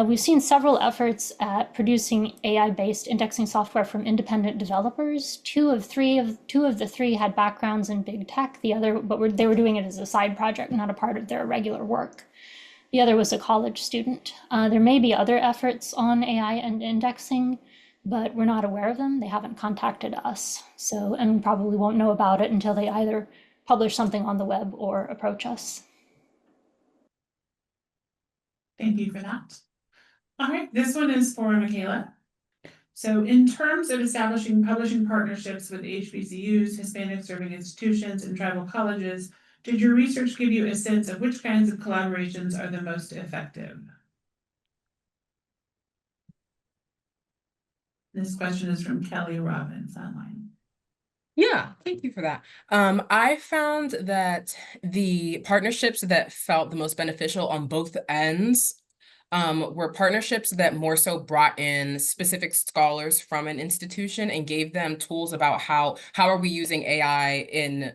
We've seen several efforts at producing AI-based indexing software from independent developers. Two of the three had backgrounds in big tech. They were doing it as a side project, not a part of their regular work. The other was a college student. There may be other efforts on AI and indexing, but we're not aware of them. They haven't contacted us. And we probably won't know about it until they either publish something on the web or approach us. Thank you for that. All right, this one is for Mikayla. So in terms of establishing publishing partnerships with HBCUs, Hispanic serving institutions, and tribal colleges, did your research give you a sense of which kinds of collaborations are the most effective? This question is from Kelly Robbins online. Yeah, thank you for that. I found that the partnerships that felt the most beneficial on both ends were partnerships that more so brought in specific scholars from an institution and gave them tools about how are we using AI in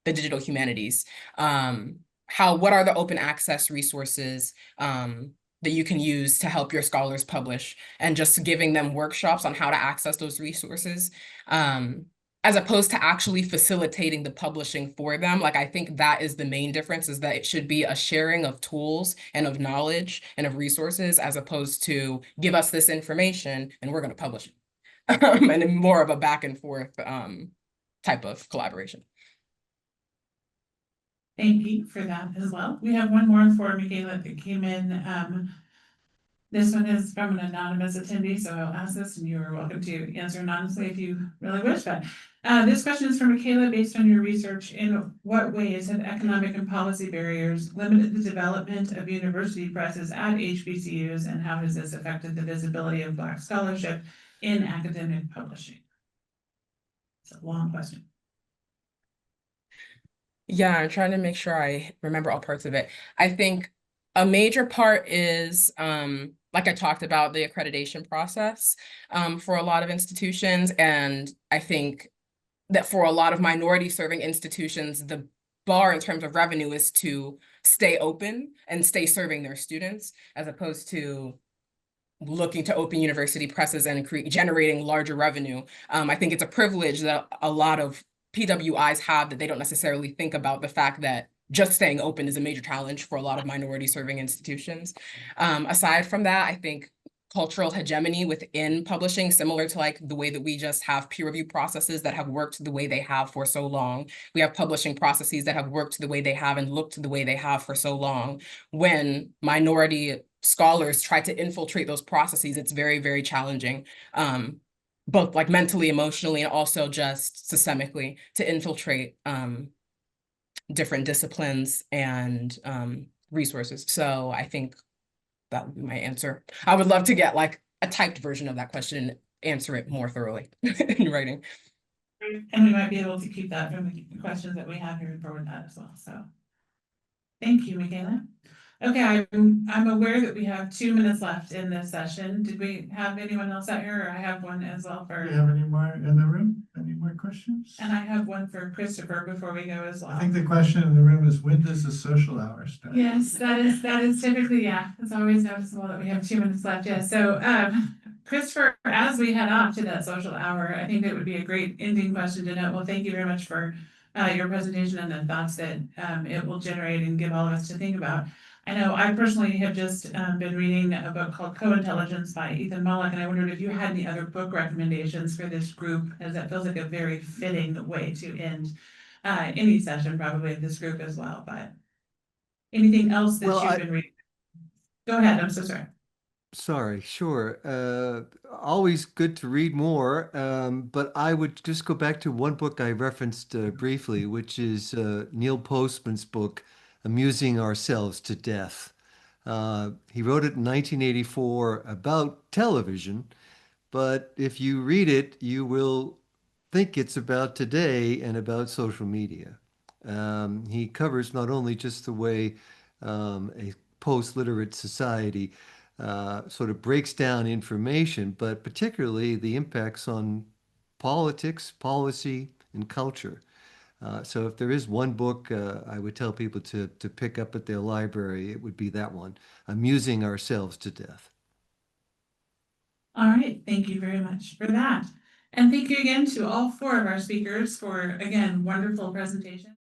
the digital humanities. What are the open access resources that you can use to help your scholars publish, and just giving them workshops on how to access those resources. As opposed to actually facilitating the publishing for them. Like, I think that is the main difference, is that it should be a sharing of tools and of knowledge and of resources, as opposed to give us this information and we're going to publish it. And more of a back and forth type of collaboration. Thank you for that as well. We have one more for Mikayla that came in. This one is from an anonymous attendee, so I'll ask this, and you are welcome to answer anonymously if you really wish. But this question is from Mikayla. Based on your research, in what ways have economic and policy barriers limited the development of university presses at HBCUs, and how has this affected the visibility of Black scholarship in academic publishing? It's a long question. Yeah, I'm trying to make sure I remember all parts of it. I think a major part is, like I talked about, the accreditation process for a lot of institutions. And I think that for a lot of minority serving institutions, the bar in terms of revenue is to stay open and stay serving their students, as opposed to looking to open university presses and generating larger revenue. I think it's a privilege that a lot of PWIs have, that they don't necessarily think about the fact that just staying open is a major challenge for a lot of minority serving institutions. Aside from that, I think cultural hegemony within publishing, similar to like the way that we just have peer review processes that have worked the way they have for so long. We have publishing processes that have worked the way they have and looked the way they have for so long. When minority scholars try to infiltrate those processes, it's very, very challenging. Both like mentally, emotionally, and also just systemically, to infiltrate different disciplines and resources. So I think that would be my answer. I would love to get like a typed version of that question and answer it more thoroughly in writing. And we might be able to keep that from the questions that we have here and forward that as well. So thank you, Mikayla. Okay, I'm aware that we have 2 minutes left in this session. Did we have anyone else out here? Or I have one as well for. Do you have any more in the room? Any more questions? And I have one for Christopher before we go as well. I think the question in the room is, when does the social hour start? Yes, that is typically, yeah. It's always noticeable that we have 2 minutes left. Yeah. So Christopher, as we head off to that social hour, I think that would be a great ending question to note. Well, thank you very much for your presentation and the thoughts that it will generate and give all of us to think about. I know I personally have just been reading a book called Co-Intelligence by Ethan Mollick, and I wondered if you had any other book recommendations for this group, as that feels like a very fitting way to end any session, probably of this group as well. But anything else that Well, you've been reading? Go ahead. I'm so sorry. Sorry, sure. Always good to read more, but I would just go back to one book I referenced briefly, which is Neil Postman's book, Amusing Ourselves to Death. He wrote it in 1984 about television, but if you read it, you will think it's about today and about social media. He covers not only just the way a post-literate society sort of breaks down information, but particularly the impacts on politics, policy, and culture. So if there is one book I would tell people to pick up at their library, it would be that one, Amusing Ourselves to Death. All right, thank you very much for that. And thank you again to all four of our speakers for, again, wonderful presentation.